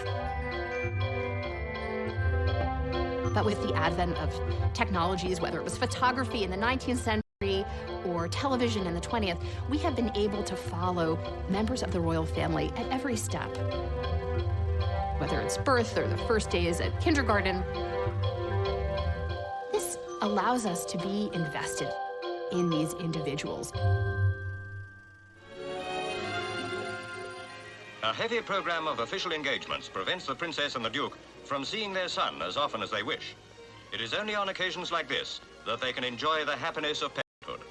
But with the advent of technologies, whether it was photography in the 19th century or television in the 20th, we have been able to follow members of the royal family at every step. Whether it's birth or the first days at kindergarten, this allows us to be invested in these individuals. A heavy program of official engagements prevents the Princess and the Duke from seeing their son as often as they wish. It is only on occasions like this that they can enjoy the happiness of parenthood.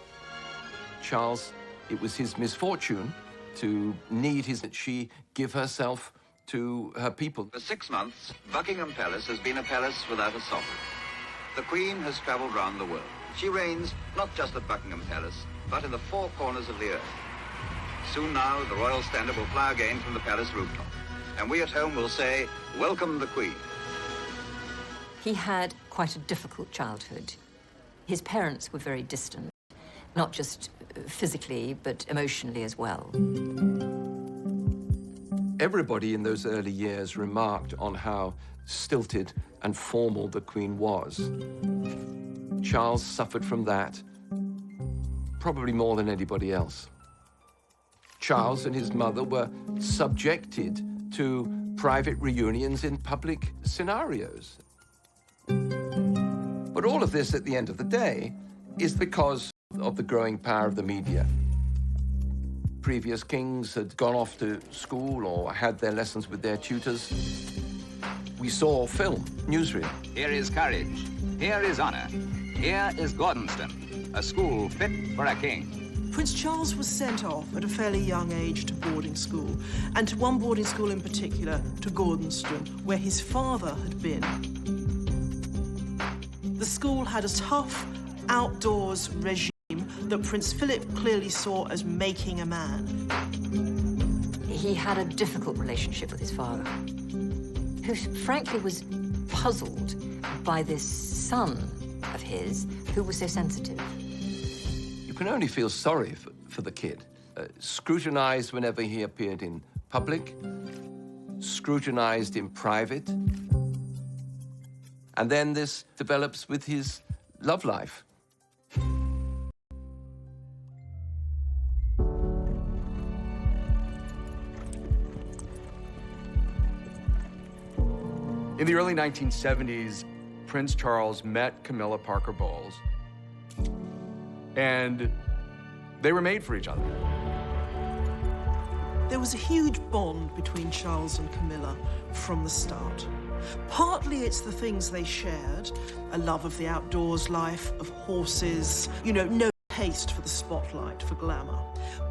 Charles, it was his misfortune to need she give herself to her people. For 6 months, Buckingham Palace has been a palace without a sovereign. The Queen has travelled round the world. She reigns not just at Buckingham Palace, but in the 4 corners of the earth. Soon now, the royal standard will fly again from the palace rooftop. And we at home will say, welcome the Queen. He had quite a difficult childhood. His parents were very distant, not just physically, but emotionally as well. Everybody in those early years remarked on how stilted and formal the Queen was. Charles suffered from that probably more than anybody else. Charles and his mother were subjected to private reunions in public scenarios. But all of this, at the end of the day, is because of the growing power of the media. Previous kings had gone off to school or had their lessons with their tutors. We saw film, newsreel. Here is courage. Here is honor. Here is Gordonston, a school fit for a king. Prince Charles was sent off at a fairly young age to boarding school, and to one boarding school in particular, to Gordonston, where his father had been. The school had a tough, outdoors regime that Prince Philip clearly saw as making a man. He had a difficult relationship with his father, who frankly was puzzled by this son of his who was so sensitive. You can only feel sorry for the kid. Scrutinized whenever he appeared in public, scrutinized in private. And then this develops with his love life. In the early 1970s, Prince Charles met Camilla Parker Bowles, and they were made for each other. There was a huge bond between Charles and Camilla from the start. Partly it's the things they shared, a love of the outdoors life, of horses, you know, no taste for the spotlight, for glamour.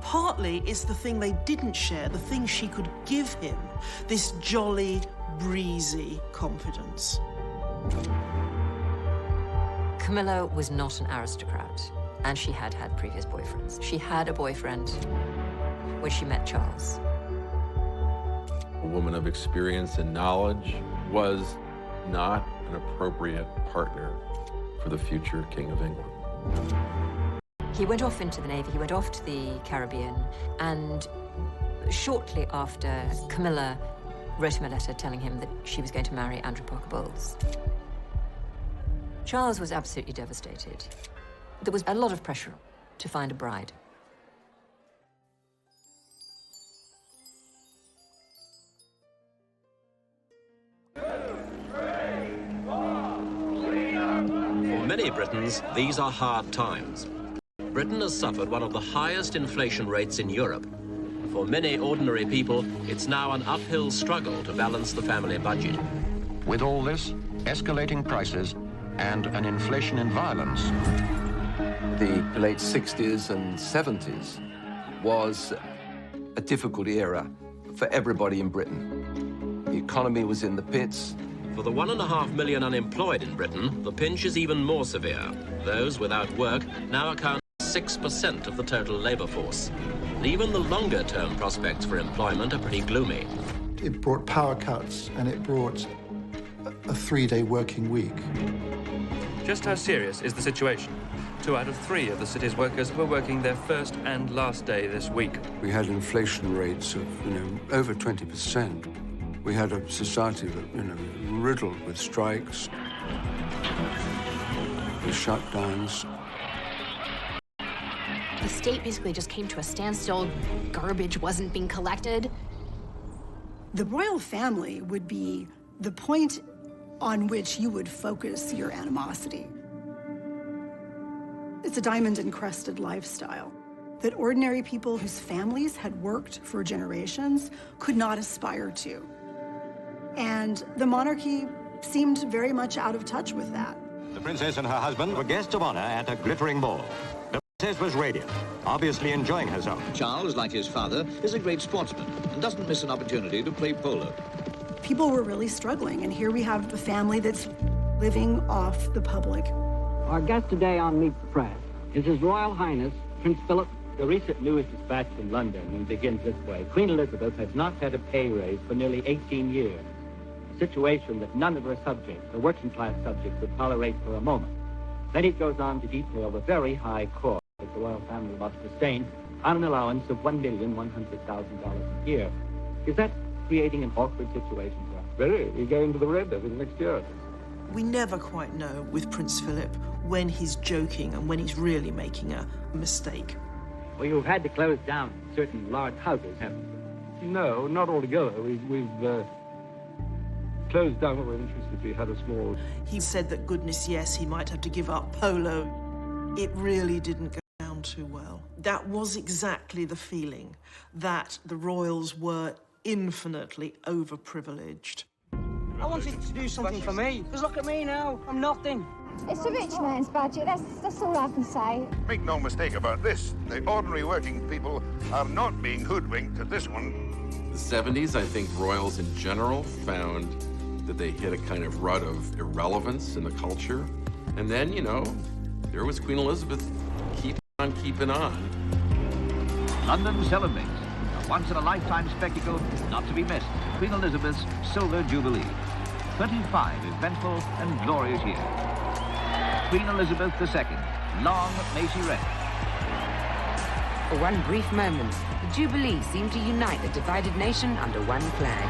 Partly it's the thing they didn't share, the thing she could give him, this jolly, breezy confidence. Camilla was not an aristocrat, and she had had previous boyfriends. She had a boyfriend when she met Charles. A woman of experience and knowledge was not an appropriate partner for the future King of England. He went off into the Navy, he went off to the Caribbean, and shortly after, Camilla wrote him a letter telling him that she was going to marry Andrew Parker Bowles. Charles was absolutely devastated. There was a lot of pressure to find a bride. For many Britons, these are hard times. Britain has suffered one of the highest inflation rates in Europe. For many ordinary people, it's now an uphill struggle to balance the family budget. With all this, escalating prices and an inflation in violence. The late 60s and 70s was a difficult era for everybody in Britain. The economy was in the pits. For the 1.5 million unemployed in Britain, the pinch is even more severe. Those without work now account for 6% of the total labour force. And even the longer-term prospects for employment are pretty gloomy. It brought power cuts, and it brought a 3-day working week. Just how serious is the situation? 2 out of 3 of the city's workers were working their first and last day this week. We had inflation rates of, over 20%. We had a society that, riddled with strikes, with shutdowns. The state basically just came to a standstill. Garbage wasn't being collected. The royal family would be the point on which you would focus your animosity. It's a diamond-encrusted lifestyle that ordinary people whose families had worked for generations could not aspire to. And the monarchy seemed very much out of touch with that. The princess and her husband were guests of honor at a glittering ball. The princess was radiant, obviously enjoying herself. Charles, like his father, is a great sportsman and doesn't miss an opportunity to play polo. People were really struggling, and here we have a family that's living off the public. Our guest today on Meet the Press is His Royal Highness Prince Philip. The recent news dispatch from London begins this way. Queen Elizabeth has not had a pay raise for nearly 18 years. A situation that none of her subjects, the working class subjects, would tolerate for a moment. Then it goes on to detail the very high cost that the royal family must sustain on an allowance of $1,100,000 a year. Is that creating an awkward situation for us? Very. We go into the red, I think, next year. We never quite know with Prince Philip when he's joking and when he's really making a mistake. Well, you've had to close down certain large houses, haven't you? No, not altogether. We've closed down what we're interested. We had a small... He said that, goodness, yes, he might have to give up polo. It really didn't go down too well. That was exactly the feeling, that the royals were infinitely overprivileged. I wanted to do something for me, because look at me now, I'm nothing. It's a rich man's budget, that's all I can say. Make no mistake about this, the ordinary working people are not being hoodwinked at this one. The 70s, I think royals in general found that they hit a kind of rut of irrelevance in the culture. And then, you know, there was Queen Elizabeth keeping on. London celebrates a once-in-a-lifetime spectacle not to be missed, Queen Elizabeth's Silver Jubilee. 35 eventful and glorious years. Queen Elizabeth II, long may she reign. For one brief moment, the Jubilee seemed to unite the divided nation under one flag.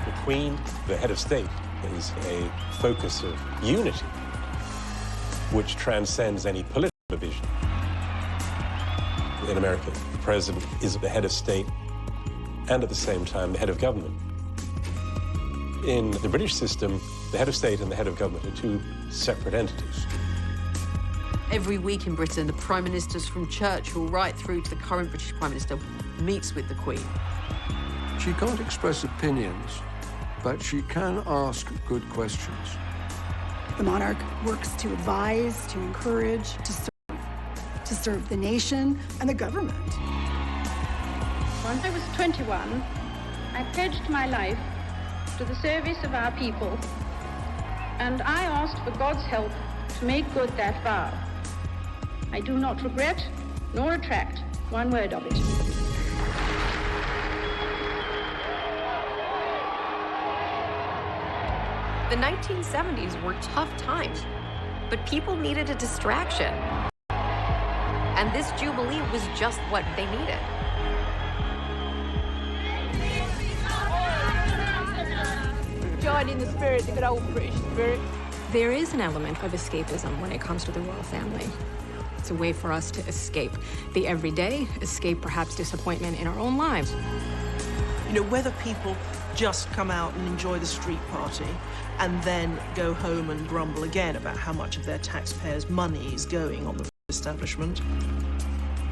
The Queen, the head of state, is a focus of unity, which transcends any political division. In America, the president is the head of state and at the same time the head of government. In the British system, the head of state and the head of government are two separate entities. Every week in Britain, the Prime Ministers from Churchill right through to the current British Prime Minister meets with the Queen. She can't express opinions, but she can ask good questions. The monarch works to advise, to encourage, to serve the nation and the government. When I was 21, I pledged my life to the service of our people, and I asked for God's help to make good that vow. I do not regret nor retract one word of it. The 1970s were tough times, but people needed a distraction. And this Jubilee was just what they needed. Join in the spirit, the good old British spirit. There is an element of escapism when it comes to the royal family. It's a way for us to escape the everyday, escape perhaps disappointment in our own lives. You know, whether people just come out and enjoy the street party and then go home and grumble again about how much of their taxpayers' money is going on the establishment.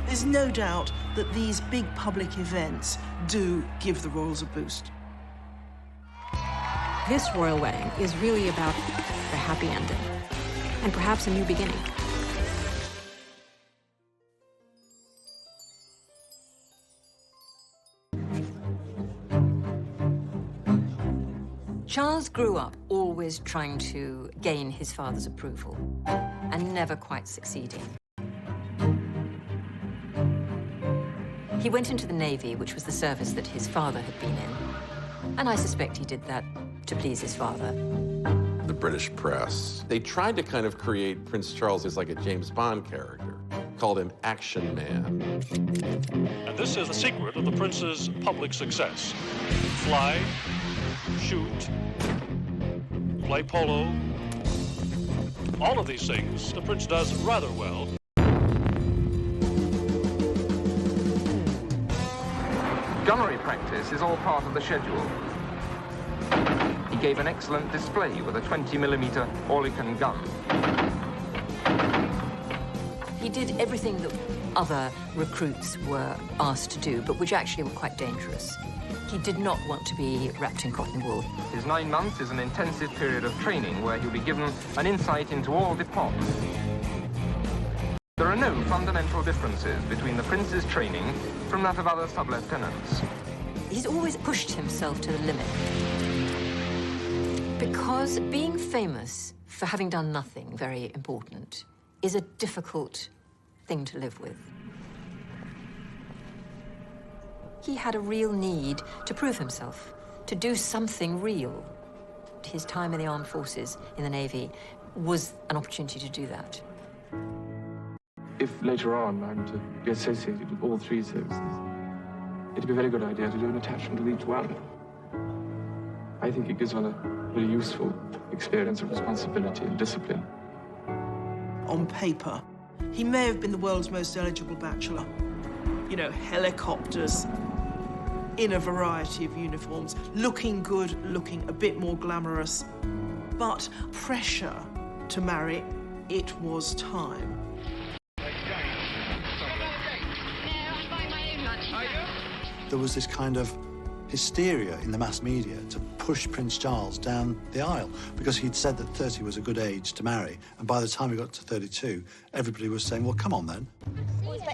There's no doubt that these big public events do give the royals a boost. This royal wedding is really about a happy ending and perhaps a new beginning. Charles grew up always trying to gain his father's approval and never quite succeeding. He went into the Navy, which was the service that his father had been in, and I suspect he did that to please his father. The British press, they tried to kind of create Prince Charles as like a James Bond character, called him Action Man. And this is the secret of the prince's public success. Fly, shoot, play polo. All of these things the prince does rather well. Gunnery practice is all part of the schedule. He gave an excellent display with a 20mm Oerlikon gun. He did everything that other recruits were asked to do, but which actually were quite dangerous. He did not want to be wrapped in cotton wool. His 9 months is an intensive period of training where he'll be given an insight into all departments. There are no fundamental differences between the prince's training from that of other sub-lieutenants. He's always pushed himself to the limit. Because being famous for having done nothing very important is a difficult thing to live with. He had a real need to prove himself, to do something real. His time in the armed forces, in the Navy, was an opportunity to do that. If later on I'm to be associated with all 3 services, it'd be a very good idea to do an attachment with each one. I think it gives one a very useful experience of responsibility and discipline. On paper, he may have been the world's most eligible bachelor. You know, helicopters, in a variety of uniforms, looking good, looking a bit more glamorous. But pressure to marry, it was time. There was this kind of hysteria in the mass media to push Prince Charles down the aisle because he'd said that 30 was a good age to marry, and by the time he got to 32, everybody was saying, well, come on then.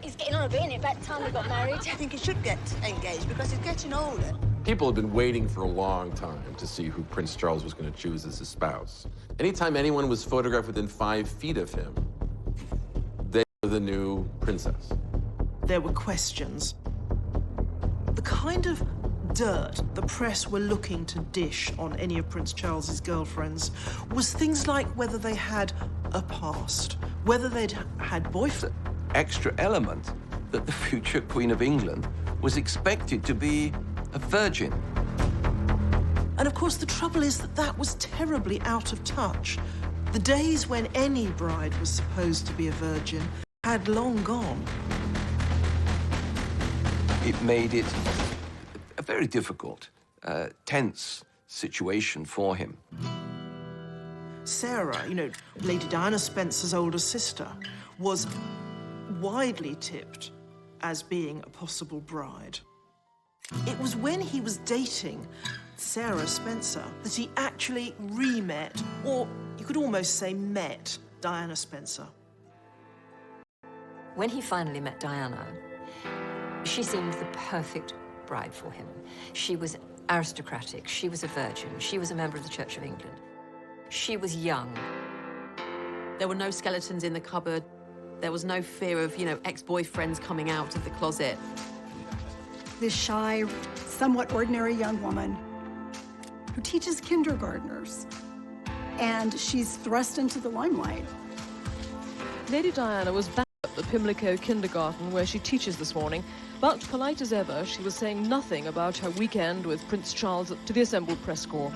He's getting on a bit, isn't it? About time we got married. I think he should get engaged because he's getting older. People have been waiting for a long time to see who Prince Charles was going to choose as his spouse. Anytime anyone was photographed within 5 feet of him, they were the new princess. There were questions. The kind of dirt the press were looking to dish on any of Prince Charles's girlfriends was things like whether they had a past, whether they'd had boyfriends. Extra element that the future Queen of England was expected to be a virgin. And of course, the trouble is that that was terribly out of touch. The days when any bride was supposed to be a virgin had long gone. It made it a very difficult, tense situation for him. Sarah, you know, Lady Diana Spencer's older sister, was widely tipped as being a possible bride. It was when he was dating Sarah Spencer that he actually re-met, or you could almost say met, Diana Spencer. When he finally met Diana, she seemed the perfect bride for him. She was aristocratic, she was a virgin, she was a member of the Church of England. She was young. There were no skeletons in the cupboard. There was no fear of, you know, ex-boyfriends coming out of the closet. This shy, somewhat ordinary young woman who teaches kindergartners, and she's thrust into the limelight. Lady Diana was back at the Pimlico kindergarten where she teaches this morning, but polite as ever, she was saying nothing about her weekend with Prince Charles to the assembled press corps.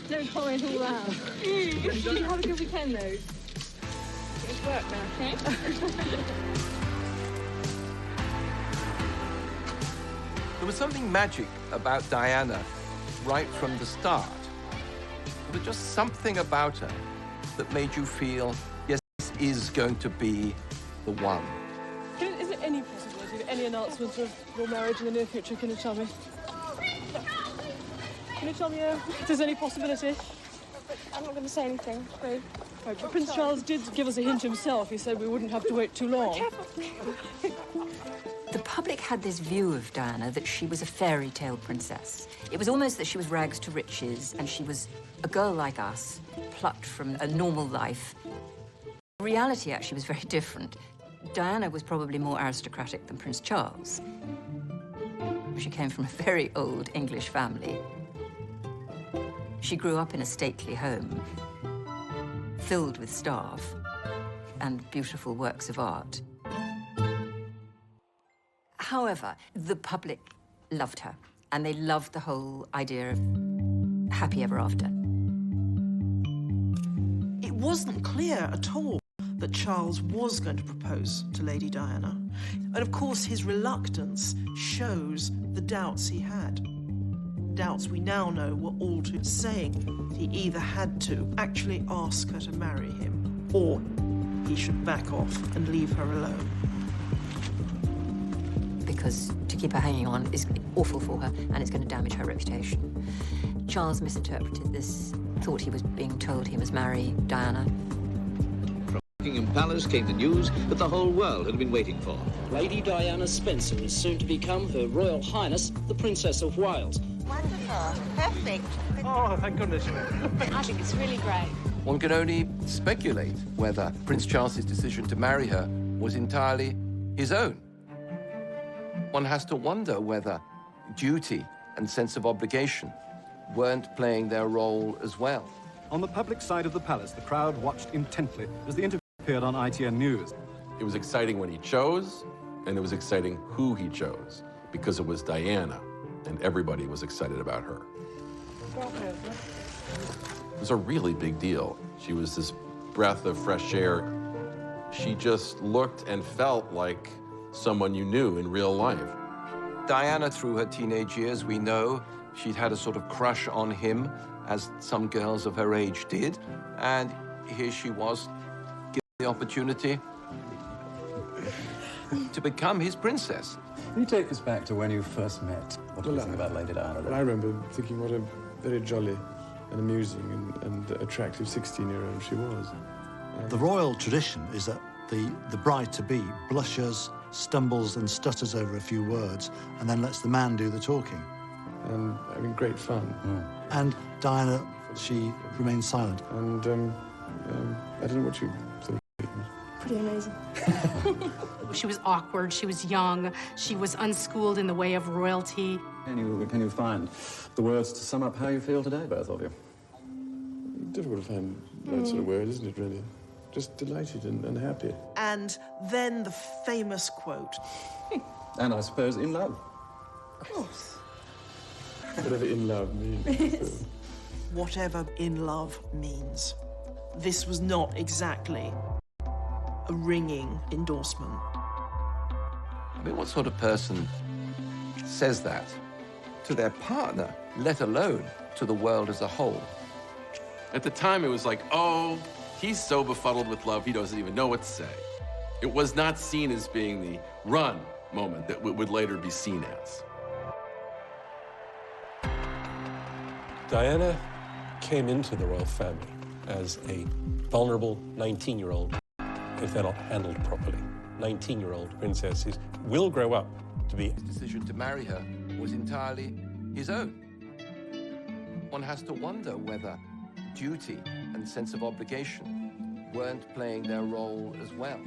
Don't comment all that. Did you have a good weekend, though? It's work now, okay? There was something magic about Diana right from the start. There was just something about her that made you feel, yes, this is going to be the one. Is there any possibility of any announcement of your marriage in the near future? Can you tell me? Can you tell me if there's any possibility? I'm not going to say anything, Ruth. Right, but Prince Charles did give us a hint himself. He said we wouldn't have to wait too long. The public had this view of Diana that she was a fairy tale princess. It was almost that she was rags to riches and she was a girl like us, plucked from a normal life. Reality actually was very different. Diana was probably more aristocratic than Prince Charles. She came from a very old English family. She grew up in a stately home, filled with staff and beautiful works of art. However, the public loved her, and they loved the whole idea of happy ever after. It wasn't clear at all that Charles was going to propose to Lady Diana. And of course, his reluctance shows the doubts he had. Doubts we now know were all too saying he either had to actually ask her to marry him, or he should back off and leave her alone. Because to keep her hanging on is awful for her, and it's going to damage her reputation. Charles misinterpreted this, thought he was being told he must marry Diana. From Buckingham Palace came the news that the whole world had been waiting for. Lady Diana Spencer is soon to become Her Royal Highness, the Princess of Wales. Wonderful. Perfect. Oh, thank goodness. I think it's really great. One can only speculate whether Prince Charles's decision to marry her was entirely his own. One has to wonder whether duty and sense of obligation weren't playing their role as well. On the public side of the palace, the crowd watched intently as the interview appeared on ITN News. It was exciting when he chose, and it was exciting who he chose, because it was Diana. and everybody was excited about her. It was a really big deal. She was this breath of fresh air. She just looked and felt like someone you knew in real life. Diana, through her teenage years, we know she'd had a sort of crush on him, as some girls of her age did. And here she was, given the opportunity to become his princess. Can you take us back to when you first met? What do you think about Lady Diana? Well, I remember thinking what a very jolly and amusing and attractive 16-year-old she was. The royal tradition is that the bride-to-be blushes, stumbles and stutters over a few words and then lets the man do the talking. And having great fun. And Diana, she remained silent. And I don't know what you thought. Pretty amazing. She was awkward, she was young, she was unschooled in the way of royalty. Can you find the words to sum up how you feel today, both of you? Difficult to find that sort of word, isn't it, really? Just delighted and happy. And then the famous quote. And I suppose in love. Of course. Whatever in love means. Whatever in love means. This was not exactly a ringing endorsement. I mean, what sort of person says that to their partner, let alone to the world as a whole? At the time, it was like, oh, he's so befuddled with love, he doesn't even know what to say. It was not seen as being the run moment that would later be seen as. Diana came into the royal family as a vulnerable 19-year-old if they're not handled properly. 19-year-old princesses will grow up to be... His decision to marry her was entirely his own. One has to wonder whether duty and sense of obligation weren't playing their role as well.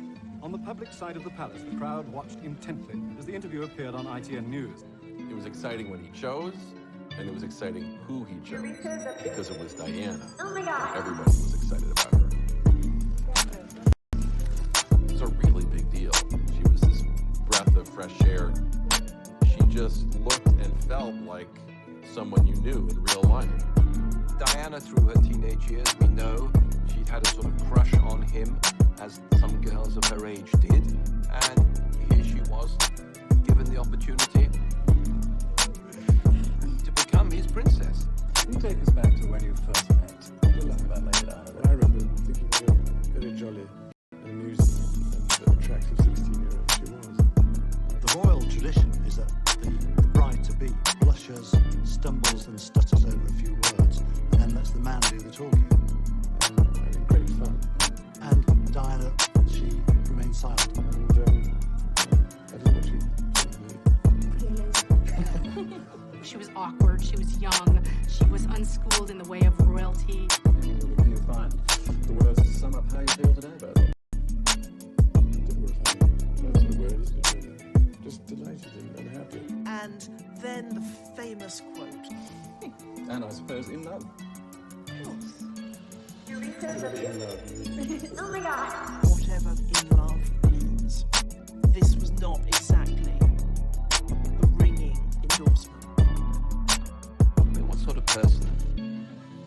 On the public side of the palace, the crowd watched intently as the interview appeared on ITN News. It was exciting when he chose, and it was exciting who he chose, because it was Diana. Oh my God. Everybody was excited about her. It was a really big deal. She was this breath of fresh air. She just looked and felt like someone you knew in real life. Diana, through her teenage years, we know she'd had a sort of crush on him, as some girls of her age did. And here she was, given the opportunity to become his princess. Can you take us back to when you first met? What do you think about Lady Diana? I remember thinking what a very jolly and amusing and attractive 16-year-old she was. The royal tradition is that the bride-to-be blushes, stumbles and stutters over a few words and then lets the man do the talking. And having great fun. And Diana, she remained silent. And I don't know what you She was awkward, she was young, she was unschooled in the way of royalty. Can you find the words to sum up how you feel today, both of you? Difficult to find that sort of word, isn't it, really? Just delighted and happy. And then the famous quote. And I suppose in love. Whatever in love means. Oh my God. Whatever in love means. This was not exactly a ringing endorsement. I mean, what sort of person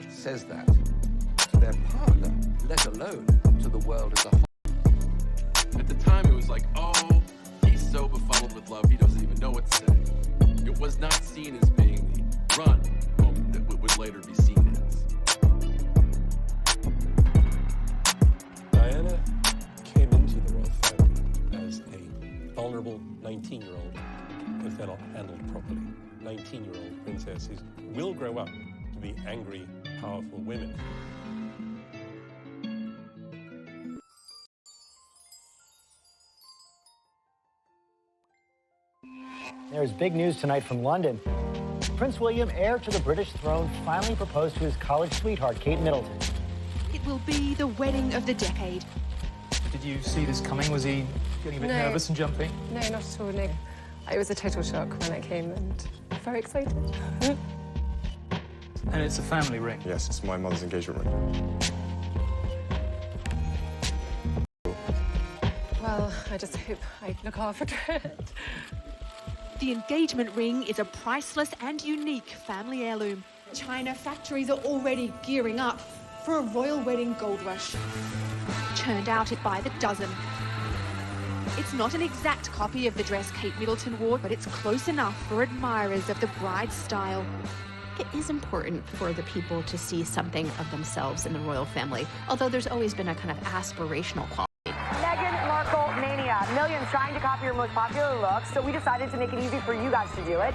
says that to their partner, let alone to the world as a whole? At the time, it was like, oh, he's so befuddled with love, he doesn't even know what to say. It was not seen as being the run moment that would later be seen as. Diana came into the royal family as a vulnerable 19-year-old if they're not handled properly. 19-year-old princesses will grow up to be angry, powerful women. There's big news tonight from London. Prince William, heir to the British throne, finally proposed to his college sweetheart, Kate Middleton. It will be the wedding of the decade. Did you see this coming? Was he getting a bit nervous and jumping? No, not at all, no. It was a total shock when it came and I'm very excited. And it's a family ring. Yes, it's my mother's engagement ring. Well, I just hope I look after it. The engagement ring is a priceless and unique family heirloom. China factories are already gearing up for a royal wedding gold rush. Churned out it by the dozen. It's not an exact copy of the dress Kate Middleton wore, but it's close enough for admirers of the bride's style. It is important for the people to see something of themselves in the royal family, although there's always been a kind of aspirational quality. Meghan Markle mania. Millions trying to copy your most popular looks, so we decided to make it easy for you guys to do it.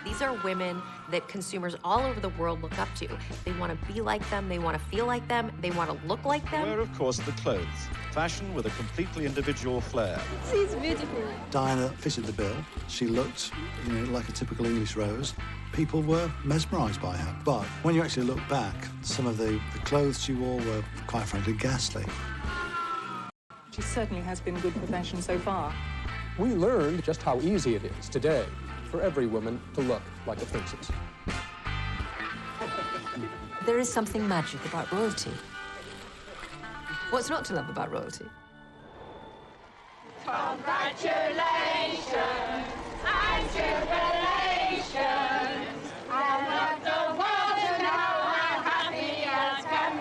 These are women that consumers all over the world look up to. They want to be like them, they want to feel like them, they want to look like them. Where, of course, the clothes. Fashion with a completely individual flair. She's beautiful. Diana fitted the bill. She looked, like a typical English rose. People were mesmerised by her. But when you actually look back, some of the clothes she wore were, quite frankly, ghastly. She certainly has been good for fashion so far. We learned just how easy it is today for every woman to look like a princess. There is something magic about royalty. What's not to love about royalty? Congratulations and jubilations. I want the world to know how happy as can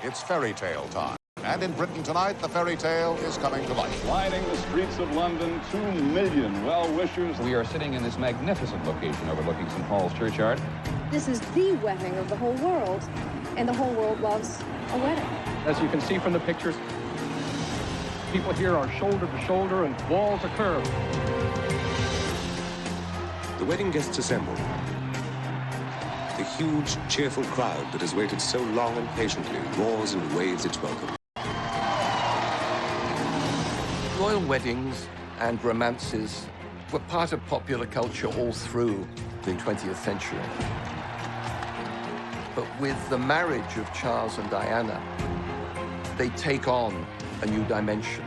be. It's fairy tale time. And in Britain tonight, the fairy tale is coming to life. Lining the streets of London, 2 million well-wishers. We are sitting in this magnificent location overlooking St. Paul's Churchyard. This is the wedding of the whole world, and the whole world loves a wedding. As you can see from the pictures, people here are shoulder to shoulder and wall to curve. The wedding guests assemble. The huge, cheerful crowd that has waited so long and patiently roars and waves its welcome. Royal weddings and romances were part of popular culture all through the 20th century. But with the marriage of Charles and Diana, they take on a new dimension.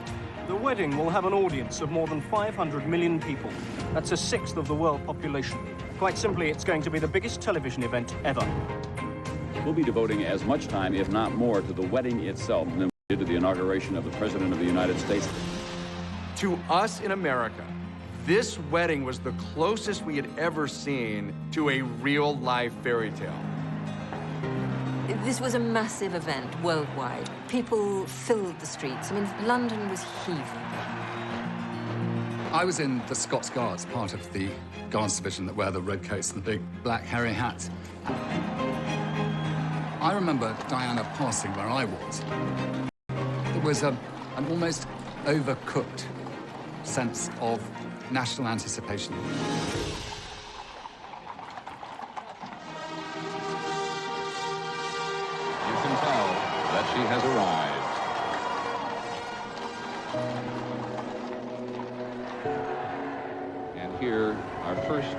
The wedding will have an audience of more than 500 million people. That's a sixth of the world population. Quite simply, it's going to be the biggest television event ever. We'll be devoting as much time, if not more, to the wedding itself than we did to the inauguration of the President of the United States. To us in America, this wedding was the closest we had ever seen to a real-life fairy tale. This was a massive event worldwide. People filled the streets. I mean, London was heaving. I was in the Scots Guards, part of the Guards division that wear the red coats and the big black hairy hats. I remember Diana passing where I was. There was an almost overcooked sense of national anticipation. You can tell that she has arrived. And here, our first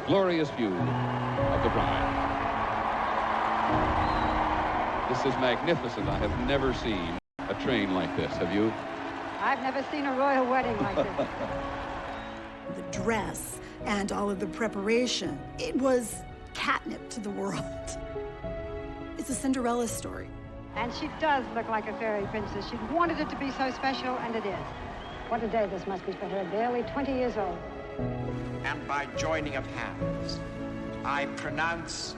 glorious view of the bride. This is magnificent. I have never seen a train like this. Have you? I've never seen a royal wedding like this. The dress and all of the preparation, it was catnip to the world. It's a Cinderella story. And she does look like a fairy princess. She wanted it to be so special, and it is. What a day this must be for her, barely 20 years old. And by joining of hands, I pronounce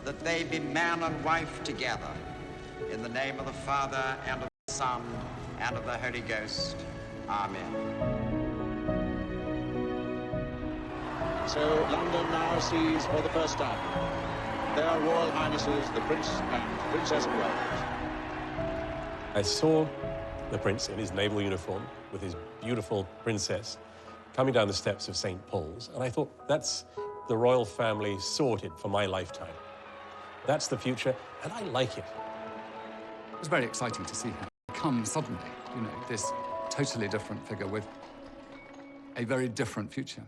that they be man and wife together, in the name of the Father, and of the Son, and of the Holy Ghost. Amen. So London now sees for the first time their Royal Highnesses, the Prince and Princess of Wales. I saw the prince in his naval uniform with his beautiful princess coming down the steps of St. Paul's, and I thought, that's the royal family sorted for my lifetime. That's the future, and I like it. It was very exciting to see her come suddenly, this totally different figure with a very different future.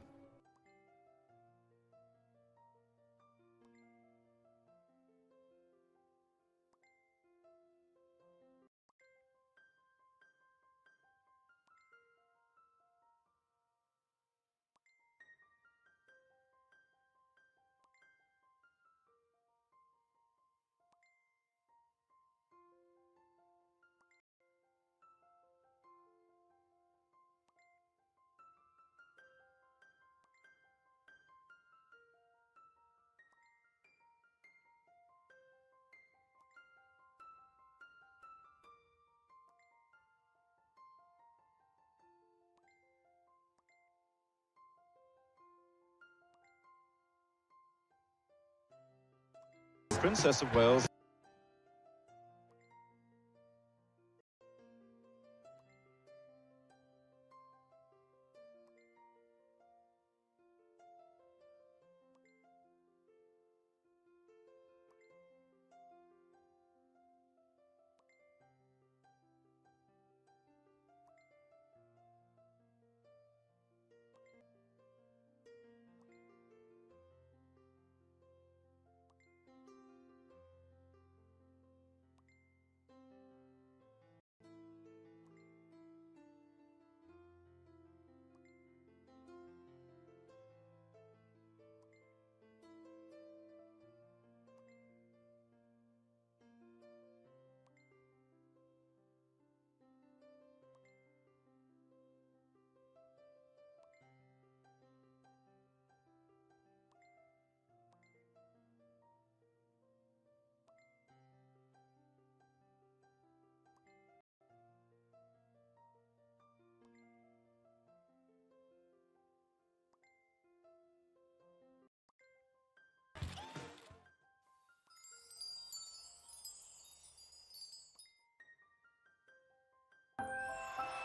Princess of Wales.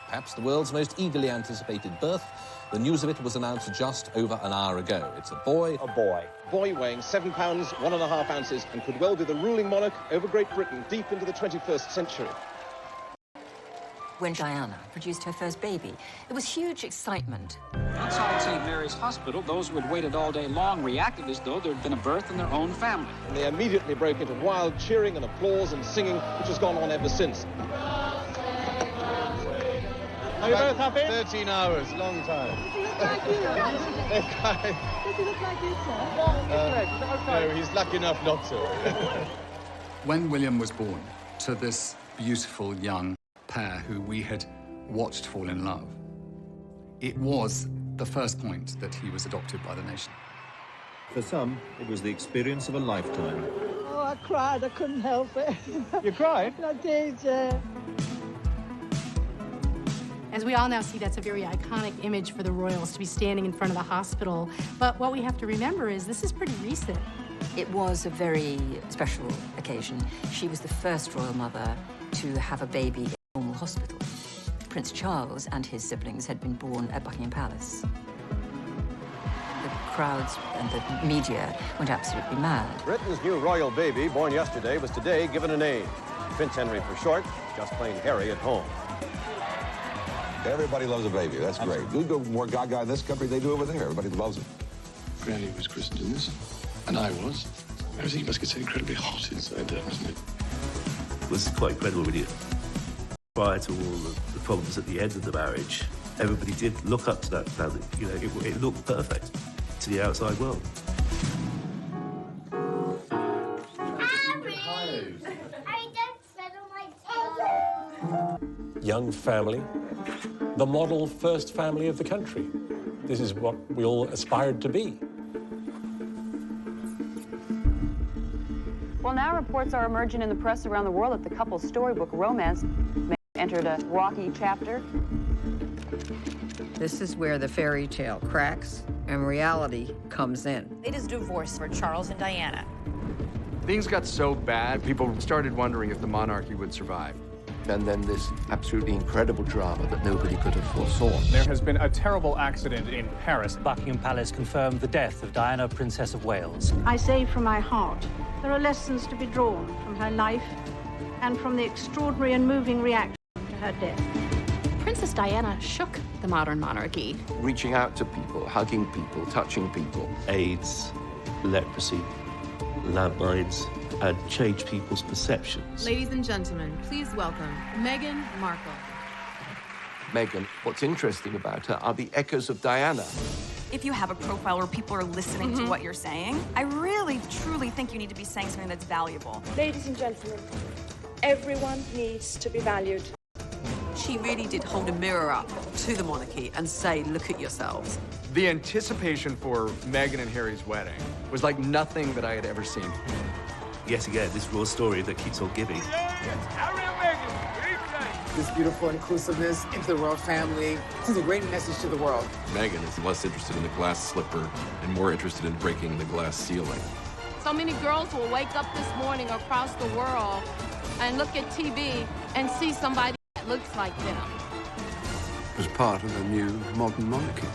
Perhaps the world's most eagerly anticipated birth. The news of it was announced just over an hour ago. It's a boy. A boy. Boy weighing 7 pounds, 1.5 ounces, and could well be the ruling monarch over Great Britain deep into the 21st century. When Diana produced her first baby, there was huge excitement. Outside St. Mary's Hospital, those who had waited all day long reacted as though there had been a birth in their own family. And they immediately broke into wild cheering and applause and singing, which has gone on ever since. Are you both happy? 13 hours, long time. Does he look like you? Does he look like you, sir? No, he's lucky enough not to. When William was born to this beautiful young pair who we had watched fall in love, it was the first point that he was adopted by the nation. For some, it was the experience of a lifetime. Oh, I cried. I couldn't help it. You cried? I did, yeah. As we all now see, that's a very iconic image for the royals to be standing in front of the hospital. But what we have to remember is this is pretty recent. It was a very special occasion. She was the first royal mother to have a baby in a normal hospital. Prince Charles and his siblings had been born at Buckingham Palace. The crowds and the media went absolutely mad. Britain's new royal baby, born yesterday, was today given a name. Prince Henry for short, just plain Harry at home. Everybody loves a baby. That's great. We go more gaga in this country than they do over there. Everybody loves it. Granny was christened in this, and I was. Everything must get so incredibly hot inside there, doesn't it? It was quite incredible, really. Prior to all the problems at the end of the marriage, everybody did look up to that. You know, it looked perfect to the outside world. Young family, the model first family of the country. This is what we all aspired to be. Well, now reports are emerging in the press around the world that the couple's storybook romance may have entered a rocky chapter. This is where the fairy tale cracks and reality comes in. It is divorce for Charles and Diana. Things got so bad, people started wondering if the monarchy would survive. And then this absolutely incredible drama that nobody could have foresaw. There has been a terrible accident in Paris. Buckingham Palace confirmed the death of Diana, Princess of Wales. I say from my heart, there are lessons to be drawn from her life and from the extraordinary and moving reaction to her death. Princess Diana shook the modern monarchy. Reaching out to people, hugging people, touching people. AIDS, leprosy, landmines, and change people's perceptions. Ladies and gentlemen, please welcome Meghan Markle. Meghan, what's interesting about her are the echoes of Diana. If you have a profile where people are listening to what you're saying, I really, truly think you need to be saying something that's valuable. Ladies and gentlemen, everyone needs to be valued. She really did hold a mirror up to the monarchy and say, look at yourselves. The anticipation for Meghan and Harry's wedding was like nothing that I had ever seen. Yet again, this royal story that keeps on giving. This beautiful inclusiveness into the royal family. This is a great message to the world. Meghan is less interested in the glass slipper and more interested in breaking the glass ceiling. So many girls will wake up this morning across the world and look at TV and see somebody that looks like them. As part of the new modern monarchy.